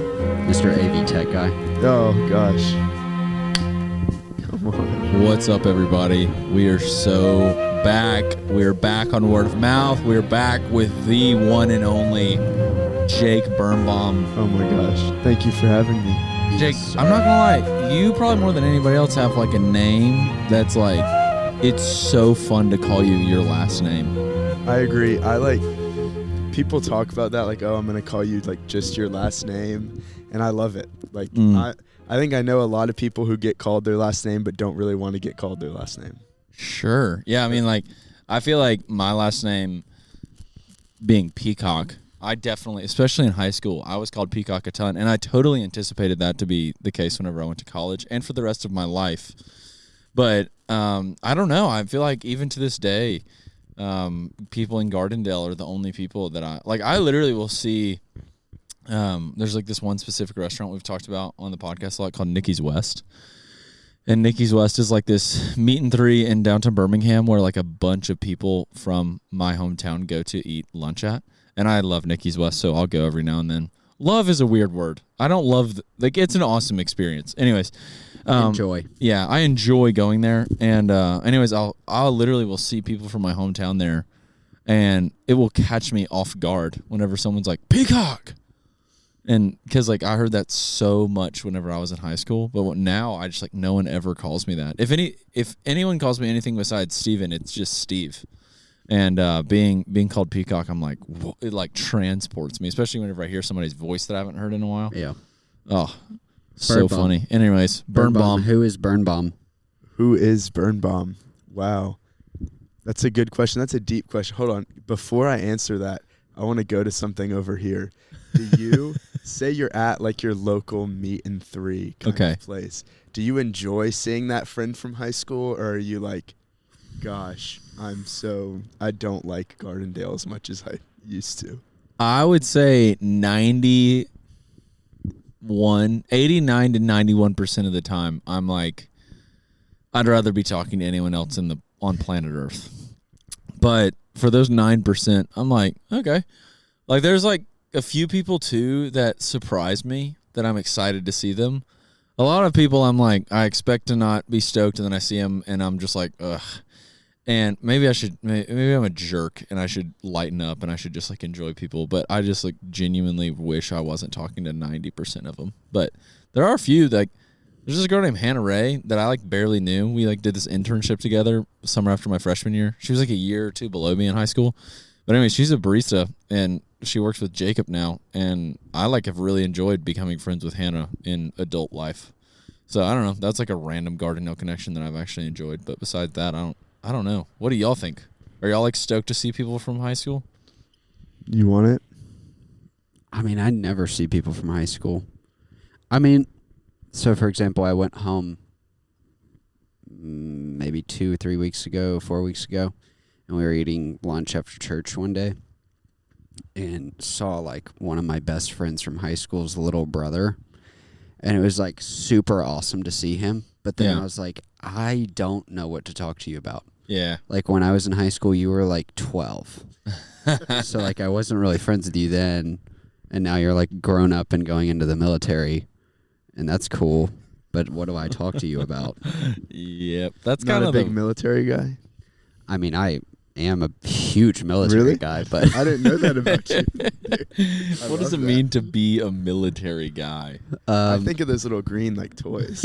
Mr. AV Tech guy. Oh, gosh. Come on. What's up, everybody? We are so back. We're back on Word of Mouth. We're back with the one and only Jake Birnbaum. Oh, my gosh. Thank you for having me. Jake, I'm not going to lie. You probably more than anybody else have like a name that's like, it's so fun to call you your last name. I agree. People talk about that like, oh, I'm going to call you like just your last name. And I love it. Like, I think I know a lot of people who get called their last name but don't really want to get called their last name. Sure. Yeah, I mean, like, I feel like my last name being Peacock, I definitely, especially in high school, I was called Peacock a ton, and I totally anticipated that to be the case whenever I went to college and for the rest of my life. But I don't know. I feel like even to this day, people in Gardendale are the only people that I literally will see. There's like this one specific restaurant we've talked about on the podcast a lot called Nikki's West. And Nikki's West is like this meet and three in downtown Birmingham where like a bunch of people from my hometown go to eat lunch at. And I love Nikki's West, so I'll go every now and then. Love is a weird word. I don't love, it's an awesome experience. Anyways. Enjoy. Yeah, I enjoy going there. And anyways, I'll literally will see people from my hometown there, and it will catch me off guard whenever someone's like, Peacock! And because like I heard that so much whenever I was in high school, but now I just like no one ever calls me that. If anyone calls me anything besides Steven, it's just Steve. And being called Peacock, I'm like, it like transports me, especially whenever I hear somebody's voice that I haven't heard in a while. Yeah. Oh, so funny. Anyways, Birnbaum. Who is Birnbaum? Who is Birnbaum? Wow. That's a good question. That's a deep question. Hold on. Before I answer that, I want to go to something over here. Do you say you're at like your local meet and three kind of place? Do you enjoy seeing that friend from high school, or are you like, gosh, I don't like Gardendale as much as I used to? I would say 89 to 91% of the time, I'm like, I'd rather be talking to anyone else on planet Earth. But for those 9%, I'm like, okay. Like, there's like a few people too that surprise me that I'm excited to see them. A lot of people, I'm like, I expect to not be stoked, and then I see them, and I'm just like, ugh. And maybe I'm a jerk, and I should lighten up, and I should just like enjoy people. But I just like genuinely wish I wasn't talking to 90% of them. But there are a few that, there's this girl named Hannah Ray that I like barely knew. We like did this internship together summer after my freshman year. She was like a year or two below me in high school. But anyway, she's a barista, and she works with Jacob now. And I like have really enjoyed becoming friends with Hannah in adult life. So I don't know. That's like a random Gardendale connection that I've actually enjoyed. But besides that, I don't know. What do y'all think? Are y'all like stoked to see people from high school? You want it? I mean, I never see people from high school. I mean, so for example, I went home maybe 2 or 3 weeks ago, 4 weeks ago, and we were eating lunch after church one day and saw like one of my best friends from high school's little brother. And it was like super awesome to see him. But then I was like, I don't know what to talk to you about. Yeah. Like when I was in high school, you were like 12. So like I wasn't really friends with you then. And now you're like grown up and going into the military. And that's cool. But what do I talk to you about? Yep. That's Not kind a of big military guy? I mean, I am a huge military guy, but I didn't know that about you. What does it mean to be a military guy? I think of those little green like toys.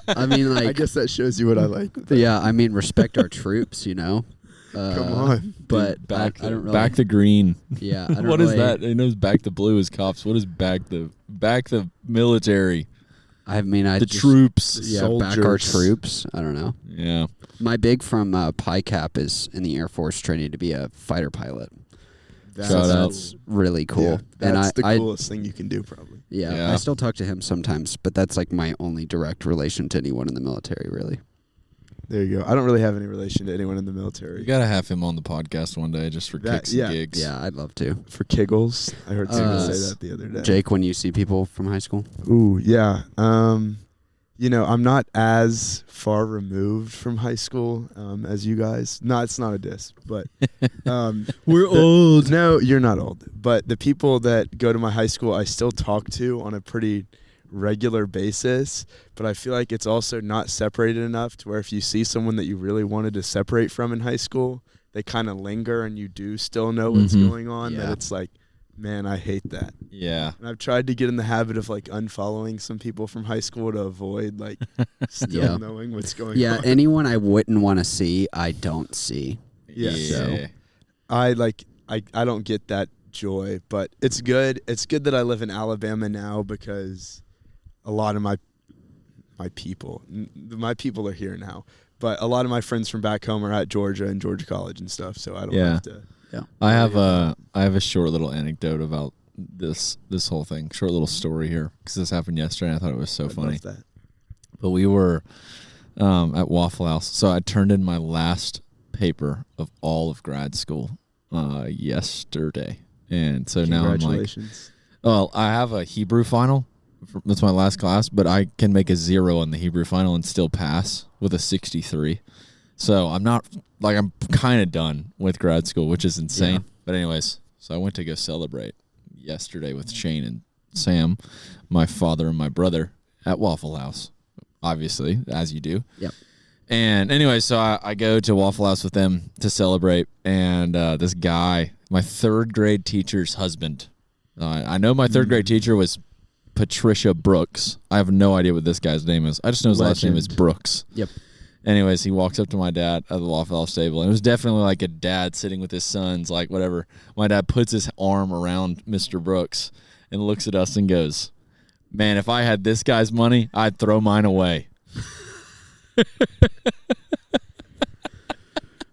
I mean, like, I guess that shows you what I like. Yeah, I mean, respect our troops, you know. Come on, but dude, I don't really. Back the green. Yeah, I don't What really, is that? He knows back the blue is cops. What is back the military? I mean, the troops. Yeah, back our troops. I don't know. Yeah. My big from PICAP is in the Air Force training to be a fighter pilot. That's really cool. Yeah, that's and the coolest thing you can do, probably. Yeah, I still talk to him sometimes, but that's like my only direct relation to anyone in the military, really. There you go. I don't really have any relation to anyone in the military. You got to have him on the podcast one day just for kicks and gigs. Yeah, I'd love to. For giggles. I heard someone say that the other day. Jake, when you see people from high school? Ooh, yeah. I'm not as far removed from high school as you guys. No, it's not a diss, but We're old. No, you're not old. But the people that go to my high school, I still talk to on a pretty regular basis. But I feel like it's also not separated enough to where if you see someone that you really wanted to separate from in high school, they kind of linger and you do still know what's going on. That it's like, man, I hate that. Yeah. And I've tried to get in the habit of like unfollowing some people from high school to avoid like still knowing what's going on. Yeah, anyone I wouldn't want to see, I don't see. Yeah. Yeah. So I don't get that joy, but it's good. It's good that I live in Alabama now because a lot of my people are here now. But a lot of my friends from back home are at Georgia and Georgia College and stuff, so I don't have to. Yeah. I have a short little anecdote about this whole thing. Short little story here because this happened yesterday. And I thought it was so funny. Love that. But we were at Waffle House, so I turned in my last paper of all of grad school yesterday, and so now I'm like, Congratulations. well, I have a Hebrew final. That's my last class, but I can make a 0 on the Hebrew final and still pass with a 63. So I'm not like I'm kind of done with grad school, which is insane. Yeah. But anyways, so I went to go celebrate yesterday with Shane and Sam, my father and my brother at Waffle House, obviously, as you do. Yep. And anyway, so I go to Waffle House with them to celebrate, and this guy, my third grade teacher's husband. I know my third grade teacher was Patricia Brooks. I have no idea what this guy's name is. I just know his last name is Brooks. Yep. Anyways, he walks up to my dad at the Waffle House table, and it was definitely like a dad sitting with his sons, like whatever. My dad puts his arm around Mr. Brooks and looks at us and goes, "Man, if I had this guy's money, I'd throw mine away."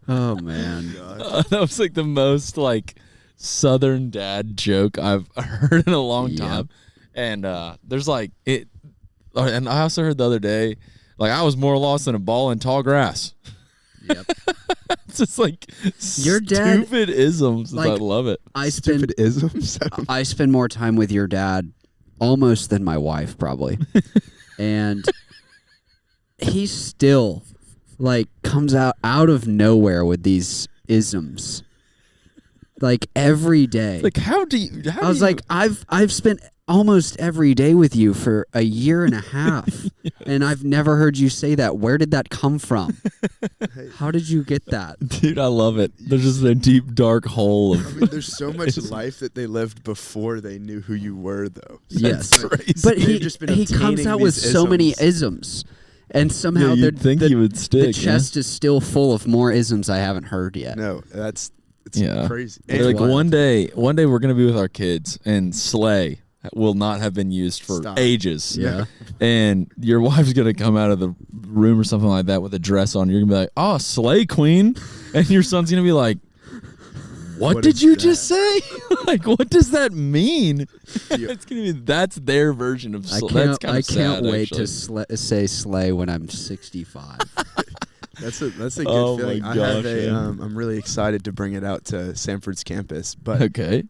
Oh, man. That was like the most like Southern dad joke I've heard in a long time. And there's like it, and I also heard the other day, like I was more lost than a ball in tall grass. Yep. It's just like Your dad, stupid isms. like, I love it. Stupid isms. I spend more time with your dad almost than my wife, probably. And he still like comes out of nowhere with these isms. Like every day. Like how do you? I was like, I've spent almost every day with you for a year and a half, and I've never heard you say that. Where did that come from? How did you get that? Dude, I love it. There's just a deep, dark hole of. I mean, there's so much life that they lived before they knew who you were, though. Yes, crazy. but They've he comes out with so many isms, and somehow you'd think he would stick. the chest is still full of more isms I haven't heard yet. No, it's crazy. They're like one day we're gonna be with our kids, and sleigh will not have been used for ages. Yeah. And your wife's gonna come out of the room or something like that with a dress on. You're gonna be like, "Oh, sleigh queen," and your son's gonna be like, What did you just say? Like, what does that mean? It's gonna be that's their version of sleigh. I can't wait to say sleigh when I'm 65. That's a good feeling. My gosh, I'm really excited to bring it out to Sanford's campus, but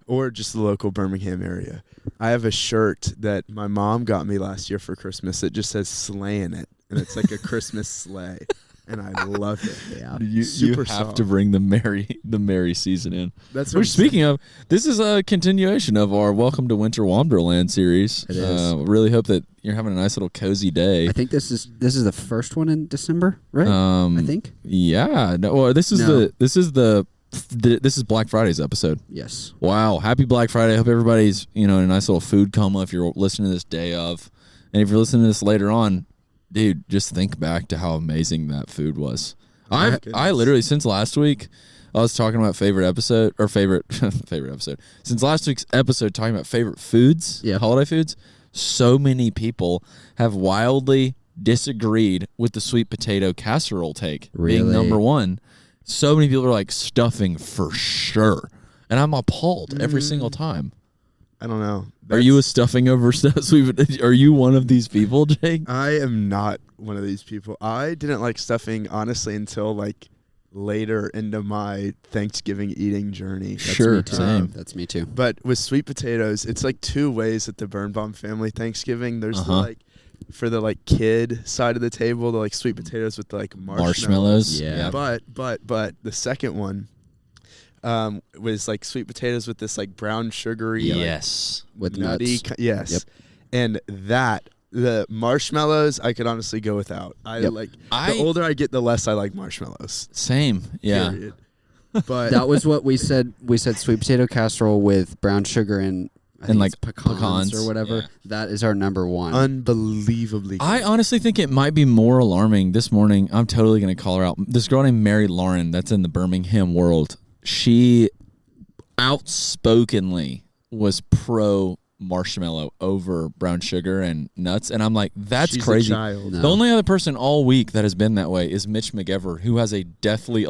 or just the local Birmingham area. I have a shirt that my mom got me last year for Christmas. It just says "sleigh" in it, and it's like a Christmas sleigh, and I love it. Yeah, you have soft. to bring the merry season in. That's Which, speaking of, this is a continuation of our Welcome to Winter Wonderland series. It is. Really hope that you're having a nice little cozy day. I think this is the first one in December, right? I think. Yeah. No. Well, this is Black Friday's episode. Yes. Wow. Happy Black Friday. I hope everybody's, in a nice little food coma if you're listening to this day of. And if you're listening to this later on, dude, just think back to how amazing that food was. I literally, since last week, I was talking about favorite episode. Since last week's episode, talking about favorite foods, holiday foods, so many people have wildly disagreed with the sweet potato casserole take being number one. So many people are like stuffing for sure. And I'm appalled every single time. I don't know. Are you a stuffing over sweet? Are you one of these people, Jake? I am not one of these people. I didn't like stuffing, honestly, until like later into my Thanksgiving eating journey. Sure, same. That's me too. But with sweet potatoes, it's like two ways at the Birnbaum family Thanksgiving. There's the for the like kid side of the table, the like sweet potatoes with the like marshmallows. Yeah. But the second one was like sweet potatoes with this like brown sugary Yes. With nutty nuts. yes. Yep. And the marshmallows I could honestly go without. The older I get, the less I like marshmallows. Same. Yeah. Period. But That was what we said. We said sweet potato casserole with brown sugar and like pecans or whatever. Yeah. That is our number one. unbelievably good. I honestly think it might be more alarming. This morning, I'm totally going to call her out. This girl named Mary Lauren, that's in the Birmingham world, she outspokenly was pro marshmallow over brown sugar and nuts, and I'm like, that's She's crazy. a child. No. The only other person all week that has been that way is Mitch McEver, who has a deathly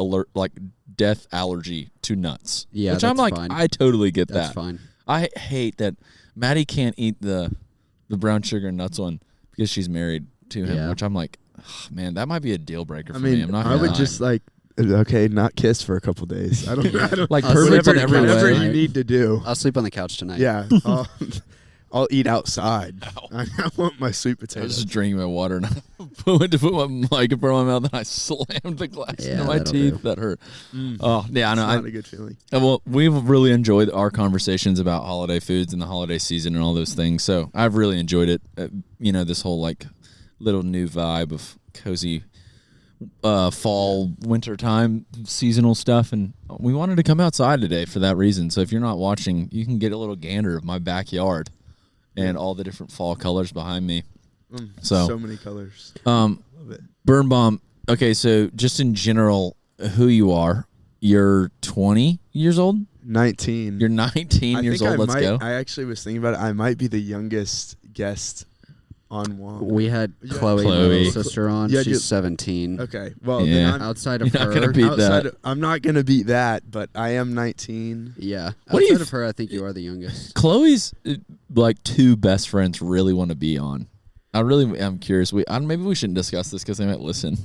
death allergy to nuts. Yeah, which I'm that's like, fine. I totally get That's that. fine. I hate that Maddie can't eat the brown sugar and nuts one because she's married to him, Yeah. which I'm like, man, that might be a deal breaker for I me. mean, I'm not I gonna would lie. just like, okay, not kiss for a couple days. I don't like Us perfect in every whatever way. you need to do. I'll sleep on the couch tonight. Yeah, I'll eat outside. I want my sweet I was potatoes. just drinking my water and I went to put my mic in front of my mouth and I slammed the glass Yeah, into my that'll teeth. do. That hurt. Mm. Oh, yeah, I know. It's not a good feeling. Well, we've really enjoyed our conversations about holiday foods and the holiday season and all those things. So I've really enjoyed it. This whole like little new vibe of cozy fall, winter time, seasonal stuff. And we wanted to come outside today for that reason. So if you're not watching, you can get a little gander of my backyard and all the different fall colors behind me. So many colors. Love it. Birnbaum, okay, so just in general, who you are, you're 20 years old? 19. You're 19 I years think old. Let's go. I actually was thinking about it. I might be the youngest guest on one. We had Yeah. Chloe, my Chloe. little sister, on. Yeah, She's 17. Okay. Well, Yeah. then I'm Outside of You're not her, gonna beat outside. that. I'm not gonna beat that, but I am 19. yeah. What do you Outside of her, I think you are the youngest. Chloe's like two best friends really want to be on. I'm curious. Maybe we shouldn't discuss this because they might listen.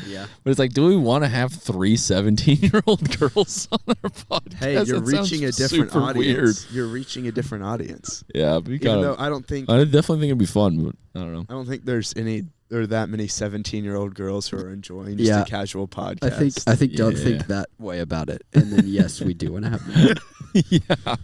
Yeah. But it's like, do we want to have 3 17-year-old girls on our podcast? Hey, you're That sounds reaching a different super audience. Weird. You're reaching a different audience. Yeah, we Even though gotta, I don't think I definitely think it'd be fun, but I don't know. I don't think there's that many 17-year-old girls who are enjoying just Yeah. a casual podcast. I think don't Yeah. think that way about it. And then yes, we do want to have more. Yeah.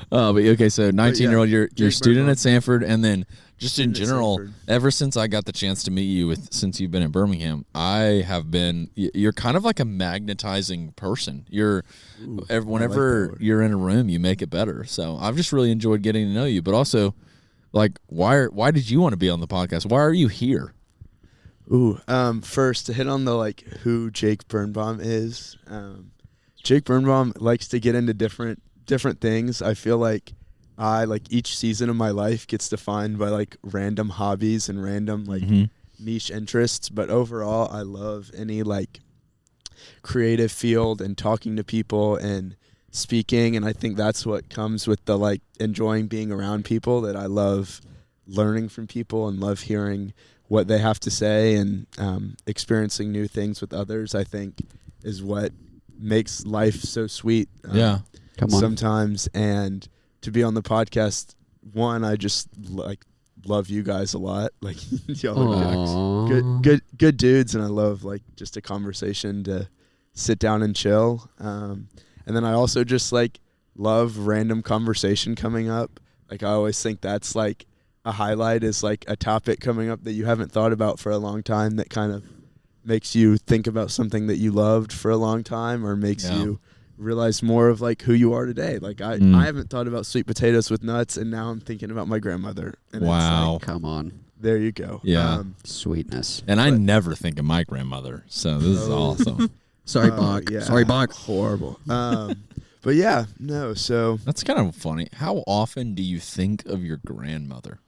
But okay, so 19-year-old, you're Jake a student Birnbaum. at Sanford, and then just in Student at general, Sanford. ever since I got the chance to meet you since you've been in Birmingham, I have been. You're kind of like a magnetizing person. Whenever that word. you're in a room, you make it better. So I've just really enjoyed getting to know you. But also, like, why did you want to be on the podcast? Why are you here? First to hit on the like who Jake Birnbaum is. Jake Birnbaum likes to get into different things. I feel like each season of my life gets defined by like random hobbies and random like niche interests. But overall, I love any like creative field and talking to people and speaking. And I think that's what comes with the like enjoying being around people, that I love learning from people and love hearing what they have to say, and experiencing new things with others, I think is what makes life so sweet. Yeah. Come on. Sometimes. And to be on the podcast, one, I just like love you guys a lot. Like y'all are Aw. good dudes, and I love like just a conversation to sit down and chill. And then I also just like love random conversation coming up. Like I always think that's like a highlight, is like a topic coming up that you haven't thought about for a long time that kind of makes you think about something that you loved for a long time, or makes you realize more of like who you are today. Like I haven't thought about sweet potatoes with nuts, and now I'm thinking about my grandmother. And it's Wow. like, Come on. there you go. Yeah. Sweetness. And I never think of my grandmother, so this is awesome. Sorry, Oh, Bach. yeah. Sorry, Bach. Horrible. But yeah, no. So That's kind of funny. How often do you think of your grandmother?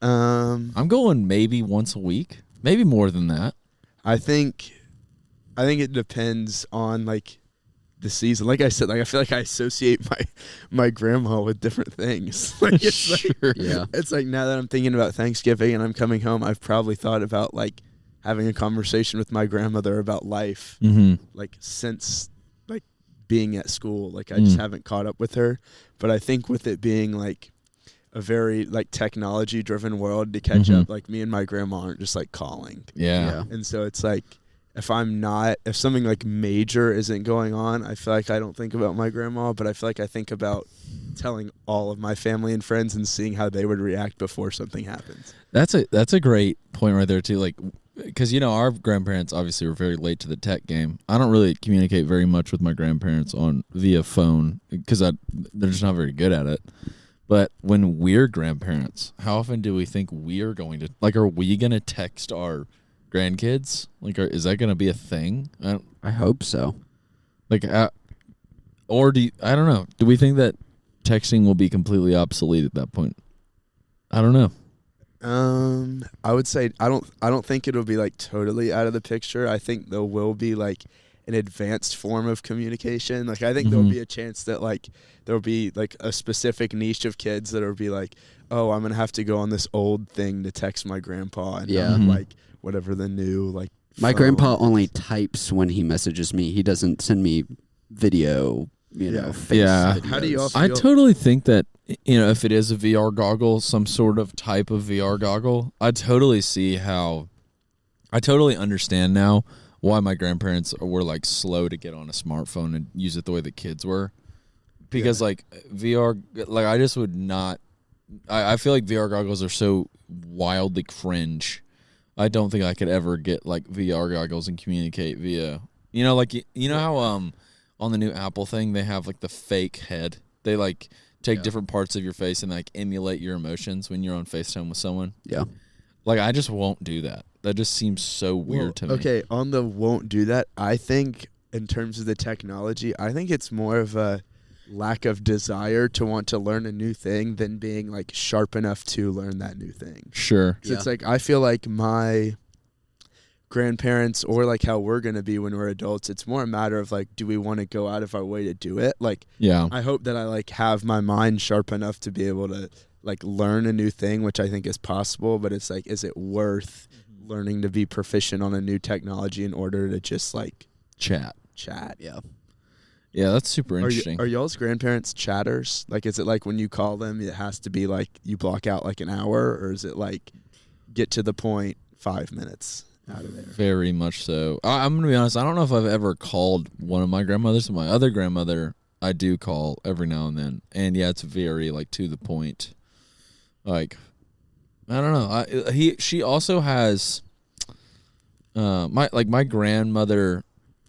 I'm I'm going maybe once a week, maybe more than that. I think it depends on like the season. Like I said, like I feel like I associate my grandma with different things. Like it's like, Yeah. it's like now that I'm thinking about Thanksgiving and I'm coming home, I've probably thought about like having a conversation with my grandmother about life, like since like being at school. Like I just haven't caught up with her. But I think with it being like a very like technology driven world to catch up. Like me and my grandma aren't just like calling. Yeah. And so it's like if something like major isn't going on, I feel like I don't think about my grandma, but I feel like I think about telling all of my family and friends and seeing how they would react before something happens. That's a great point right there too. Like, because our grandparents obviously were very late to the tech game. I don't really communicate very much with my grandparents via phone because they're just not very good at it. But when we're grandparents, how often do we think we are going to are we going to text our grandkids? Like, is that going to be a thing? I hope so. Or I don't know. Do we think that texting will be completely obsolete at that point? I don't know. I would say I don't think it'll be like totally out of the picture. I think there will be like an advanced form of communication. Like I think there'll be a chance that like there'll be like a specific niche of kids that'll be like, oh, I'm gonna have to go on this old thing to text my grandpa and like whatever the new like. My grandpa only types when he messages me. He doesn't send me video. Face videos. How do you all feel? I totally think that if it is a VR goggle, some sort of type of VR goggle, I totally understand now why my grandparents were like slow to get on a smartphone and use it the way the kids were, because like VR, like I just would not. I feel like VR goggles are so wildly cringe. I don't think I could ever get like VR goggles and communicate via how on the new Apple thing they have like the fake head. They like take different parts of your face and like emulate your emotions when you're on FaceTime with someone. Yeah. Like I just won't do that. That just seems so weird to me. Okay, on the won't do that, I think in terms of the technology, I think it's more of a lack of desire to want to learn a new thing than being like sharp enough to learn that new thing. Sure. It's like I feel like my grandparents or like how we're going to be when we're adults, it's more a matter of like, do we want to go out of our way to do it? Like, I hope that I like have my mind sharp enough to be able to like learn a new thing, which I think is possible, but it's like, is it worth learning to be proficient on a new technology in order to just like chat? Yeah. Yeah, that's super interesting. Are y'all's grandparents chatters? Like, is it like when you call them, it has to be like you block out like an hour, or is it like get to the point 5 minutes out of there? Very much so. I'm going to be honest. I don't know if I've ever called one of my grandmothers. My other grandmother, I do call every now and then. And yeah, it's very like to the point. Like, I don't know. She also has, my grandmother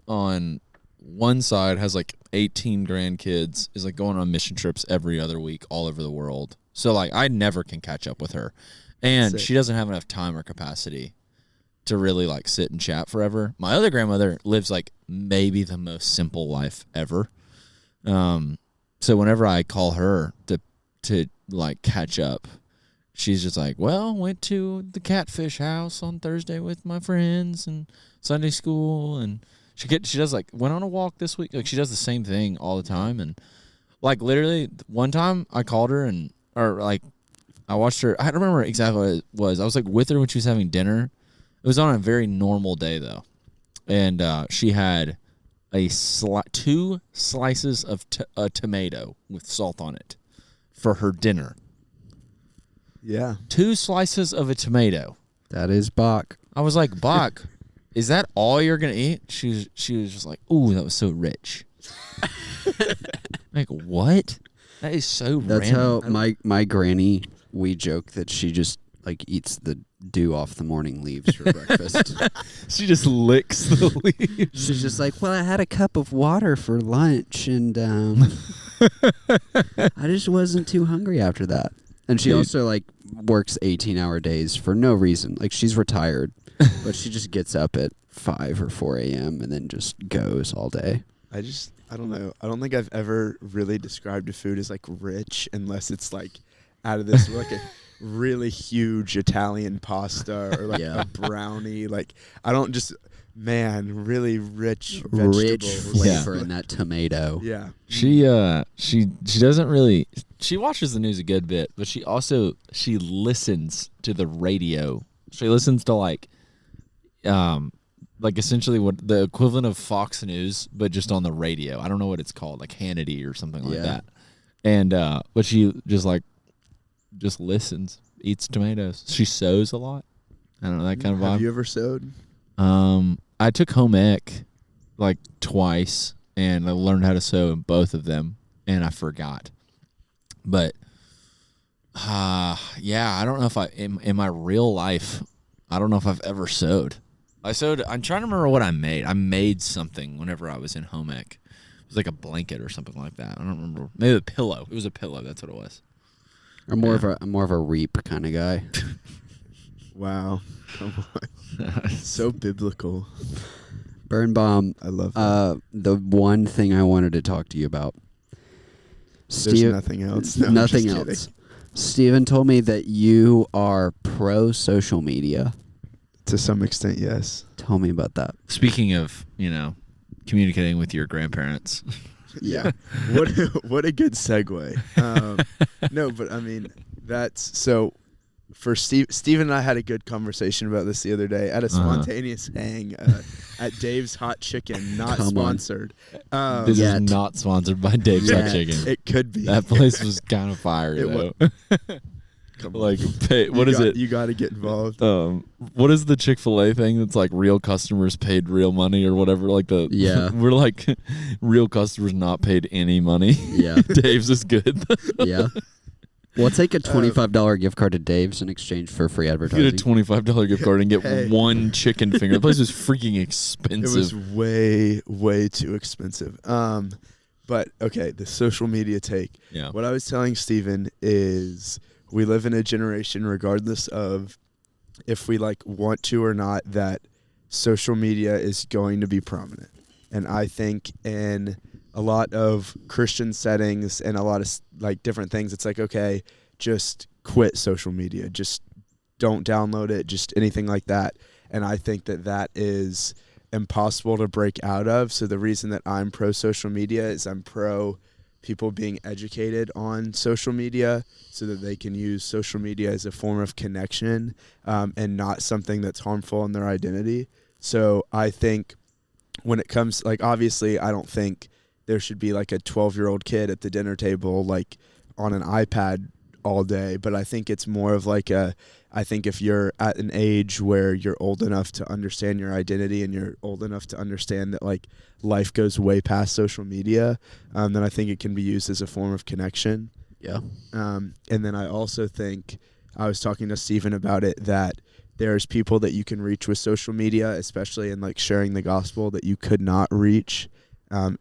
on one side has like 18 grandkids, is like going on mission trips every other week all over the world. So like I never can catch up with her. And she doesn't have enough time or capacity to really like sit and chat forever. My other grandmother lives like maybe the most simple life ever. So whenever I call her to like catch up, she's just like, well, went to the catfish house on Thursday with my friends and Sunday school, and she does like went on a walk this week. Like she does the same thing all the time. And like literally one time I called her I watched her. I don't remember exactly what it was. I was like with her when she was having dinner. It was on a very normal day though. And she had two slices of a tomato with salt on it for her dinner. Yeah. 2 slices of a tomato. That is Bach. I was like, Bach, is that all you're going to eat? She was just like, ooh, that was so rich. Like, what? That is so That's random. how my granny, we joke that she just like eats the dew off the morning leaves for breakfast. She just licks the leaves. She's just like, well, I had a cup of water for lunch, and I just wasn't too hungry after that. And she also like works 18-hour days for no reason. Like she's retired, but she just gets up at 5 or 4 a.m. and then just goes all day. I don't know. I don't think I've ever really described a food as like rich unless it's like out of this like a really huge Italian pasta or like a brownie. Like I don't just really rich vegetables. Flavor in that tomato. Yeah. She doesn't really. She watches the news a good bit, but she listens to the radio. She listens to like essentially what the equivalent of Fox News, but just on the radio. I don't know what it's called, like Hannity or something like that. And but she just like just listens, eats tomatoes. She sews a lot. I don't know, that kind of vibe. Have you ever sewed? I took home ec like twice, and I learned how to sew in both of them, and I forgot. But yeah, I don't know if in my real life, I don't know if I've ever sewed. I'm trying to remember what I made. I made something whenever I was in home ec. It was like a blanket or something like that. I don't remember. Maybe a pillow. It was a pillow. That's what it was. I'm more of a reap kind of guy. Wow. Come on. So biblical. Birnbaum, I love that. the one thing I wanted to talk to you about. There's nothing else. No, nothing I'm just else. kidding. Steven told me that you are pro social media. To some extent, yes. Tell me about that. Speaking of, communicating with your grandparents. Yeah. What a good segue. No, but I mean, that's so. For Steve and I had a good conversation about this the other day at a spontaneous hang at Dave's Hot Chicken, not Come sponsored. This is not sponsored by Dave's Hot Chicken. It could be. That place was kind of fire, though. Come on. Like, what is it? You got to get involved. What is the Chick-fil-A thing that's like real customers paid real money or whatever? Like we're like real customers not paid any money. Yeah. Dave's is good. Yeah. We'll take a $25 gift card to Dave's in exchange for free advertising. Get a $25 gift card and get one chicken finger. The place was freaking expensive. It was way, way too expensive. But okay, the social media take. Yeah. What I was telling Steven is we live in a generation, regardless of if we want to or not, that social media is going to be prominent. And I think in a lot of Christian settings and a lot of different things, it's okay, just quit social media. Just don't download it, just anything like that. And I think that is impossible to break out of. So the reason that I'm pro social media is I'm pro people being educated on social media so that they can use social media as a form of connection and not something that's harmful in their identity. So I think when it comes, obviously I don't think there should be a 12-year-old kid at the dinner table on an iPad all day, but I think it's more of I think if you're at an age where you're old enough to understand your identity and you're old enough to understand that life goes way past social media, then I think it can be used as a form of connection. Yeah. And then I also think, I was talking to Stephen about it, that there's people that you can reach with social media, especially in sharing the gospel, that you could not reach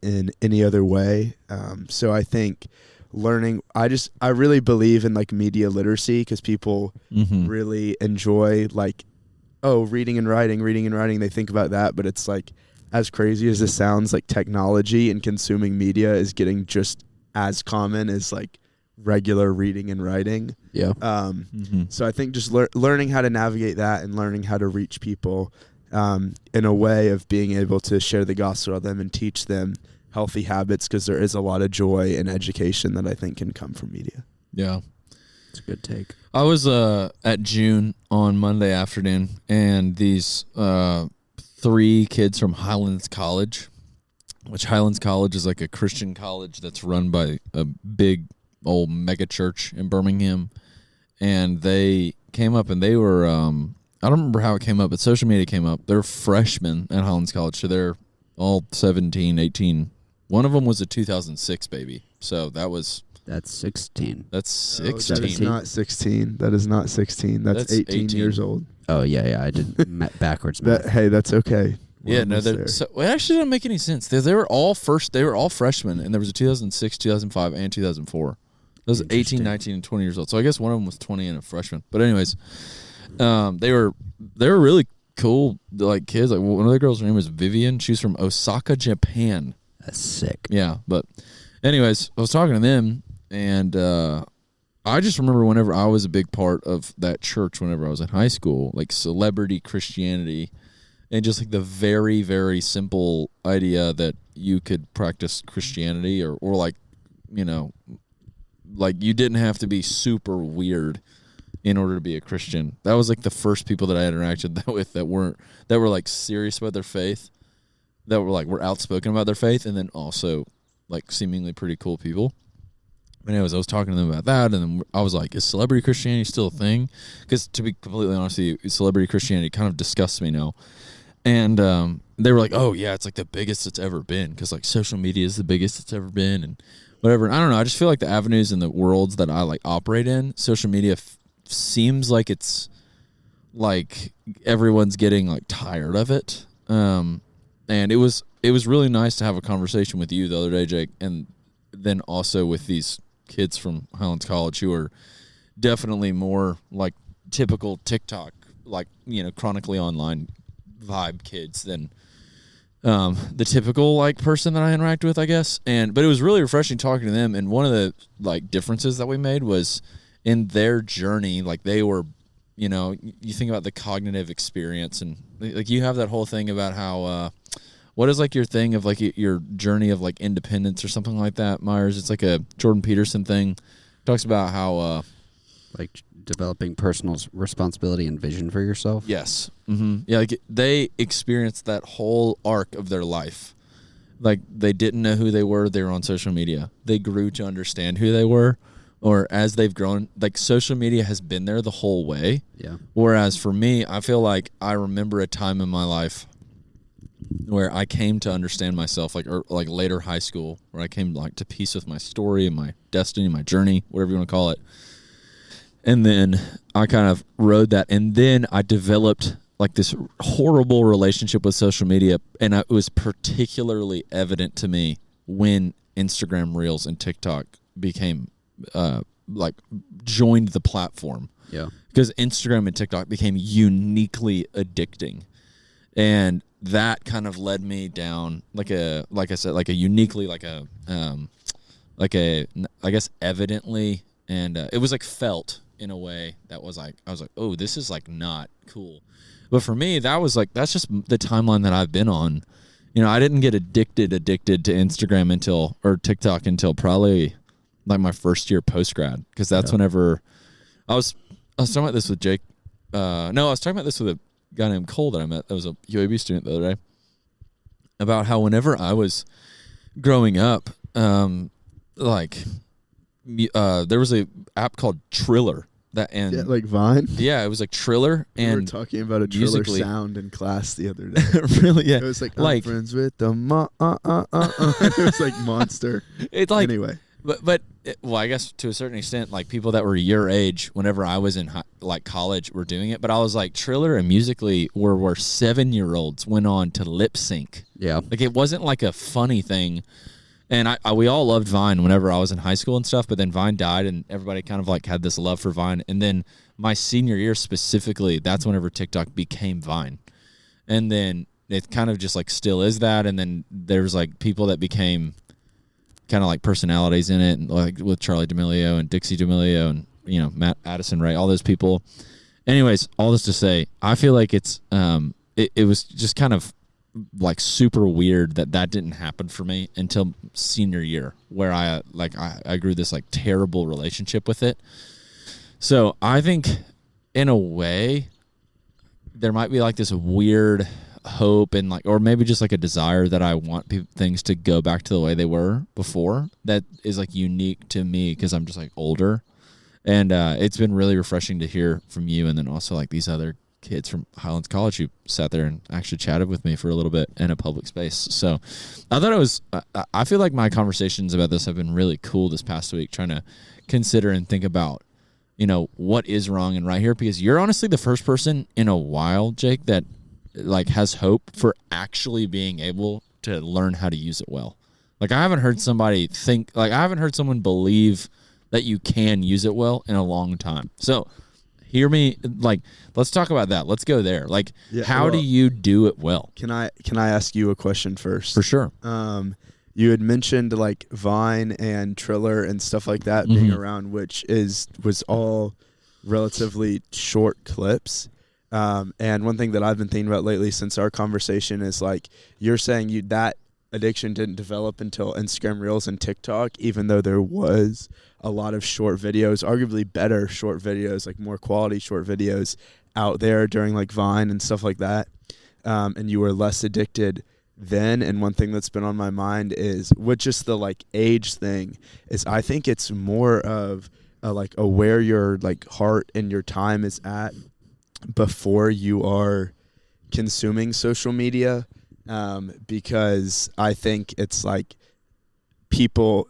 in any other way. So I think learning, I really believe in media literacy, because people really enjoy reading and writing. They think about that, but it's as crazy as this sounds, technology and consuming media is getting just as common as regular reading and writing. Yeah. So I think just learning how to navigate that and learning how to reach people in a way of being able to share the gospel with them and teach them healthy habits, because there is a lot of joy and education that I think can come from media. Yeah. It's a good take. I was at June on Monday afternoon, and these 3 kids from Highlands College, which Highlands College is a Christian college that's run by a big old mega church in Birmingham, and they came up and they were I don't remember how it came up, but social media came up. They're freshmen at Highlands College, so they're all 17, 18. One of them was a 2006 baby, so that's 16. That's 16. That is not 16. That is not 16. That's 18 years old. Oh yeah. I did backwards. Hey, that's okay. Yeah, no, so it actually doesn't make any sense. They were all freshmen, and there was a 2006, 2005, and 2004. Those 18, 19, and 20 years old. So I guess one of them was 20 and a freshman. But anyways, they were really cool, kids. One of the girls' name was Vivian. She's from Osaka, Japan. That's sick. Yeah, but anyways, I was talking to them, and I just remember whenever I was a big part of that church whenever I was in high school, celebrity Christianity, and just the very, very simple idea that you could practice Christianity or you didn't have to be super weird in order to be a Christian. That was the first people that I interacted with that were serious about their faith, that were outspoken about their faith, and then also seemingly pretty cool people. anyways, I was talking to them about that, and then I was like, is celebrity Christianity still a thing? Because to be completely honest with you, celebrity Christianity kind of disgusts me now. And they were like, oh, yeah, it's like the biggest it's ever been because like social media is the biggest it's ever been and whatever. And I don't know. I just feel like the avenues and the worlds that I like operate in, social media seems like it's like everyone's getting like tired of it. And it was really nice to have a conversation with you the other day, Jake, and then also with these kids from Highlands College who are definitely more like typical TikTok, like, you know, chronically online vibe kids than the typical like person that I interact with, I guess. But it was really refreshing talking to them. And one of the like differences that we made was in their journey, like they were, you know, you think about the cognitive experience and like you have that whole thing about how, what is like your thing of like your journey of like independence or something like that, Myers? It's like a Jordan Peterson thing. Talks about how, like developing personal responsibility and vision for yourself. Yes. Mm-hmm. Yeah, like they experienced that whole arc of their life. Like they didn't know who they were on social media. They grew to understand who they were, or as they've grown, like social media has been there the whole way. Yeah. Whereas for me, I feel like I remember a time in my life where I came to understand myself, like later high school, where I came like to peace with my story and my destiny, my journey, whatever you want to call it. And then I kind of rode that. And then I developed like this horrible relationship with social media. And it was particularly evident to me when Instagram Reels and TikTok became like joined the platform. Yeah. Because Instagram and TikTok became uniquely addicting. And that kind of led me down like I said, like a uniquely, like a, I guess evidently. And it was like felt in a way that was like, I was like, oh, this is like not cool. But for me, that was like, that's just the timeline that I've been on. You know, I didn't get addicted to Instagram or TikTok until probably like my first year post grad. Cause that's whenever I was talking about this with Jake. I was talking about this with a guy named Cole that I met. That was a UAB student the other day, about how whenever I was growing up, there was a app called Triller like Vine. Yeah, it was like Triller, and we were talking about a Triller sound in class the other day. Really? Yeah, it was like I'm friends with the it was like Monster. It's like anyway, but well, I guess to a certain extent, like people that were your age, whenever I was in like college, were doing it. But I was like Triller and Musically were where 7-year-olds went on to lip sync. Yeah, like it wasn't like a funny thing. And we all loved Vine whenever I was in high school and stuff, but then Vine died and everybody kind of like had this love for Vine. And then my senior year specifically, that's whenever TikTok became Vine. And then it kind of just like still is that. And then there's like people that became kind of like personalities in it, and like with Charlie D'Amelio and Dixie D'Amelio and, you know, Matt Addison Ray, all those people. Anyways, all this to say, I feel like it's it was just kind of like super weird that didn't happen for me until senior year, where I grew this like terrible relationship with it. So I think in a way there might be like this weird hope and like, or maybe just like a desire that I want things to go back to the way they were before, that is like unique to me because I'm just like older. And it's been really refreshing to hear from you, and then also like these other kids from Highlands College who sat there and actually chatted with me for a little bit in a public space. So I thought it was, I feel like my conversations about this have been really cool this past week, trying to consider and think about, you know, what is wrong and right here, because you're honestly the first person in a while, Jake, that like has hope for actually being able to learn how to use it well. Like I haven't heard somebody think, like I haven't heard someone believe that you can use it well in a long time. So hear me, like, let's talk about that. Let's go there. Like, how do you do it well? Can I ask you a question first? For sure. You had mentioned like Vine and Triller and stuff like that being around, which was all relatively short clips. And one thing that I've been thinking about lately since our conversation is like, you're saying that addiction didn't develop until Instagram Reels and TikTok, even though there was a lot of short videos, arguably better short videos, like more quality short videos out there during like Vine and stuff like that. And you were less addicted then, and one thing that's been on my mind is with just the like age thing is I think it's more of like where your like heart and your time is at before you are consuming social media, because I think it's like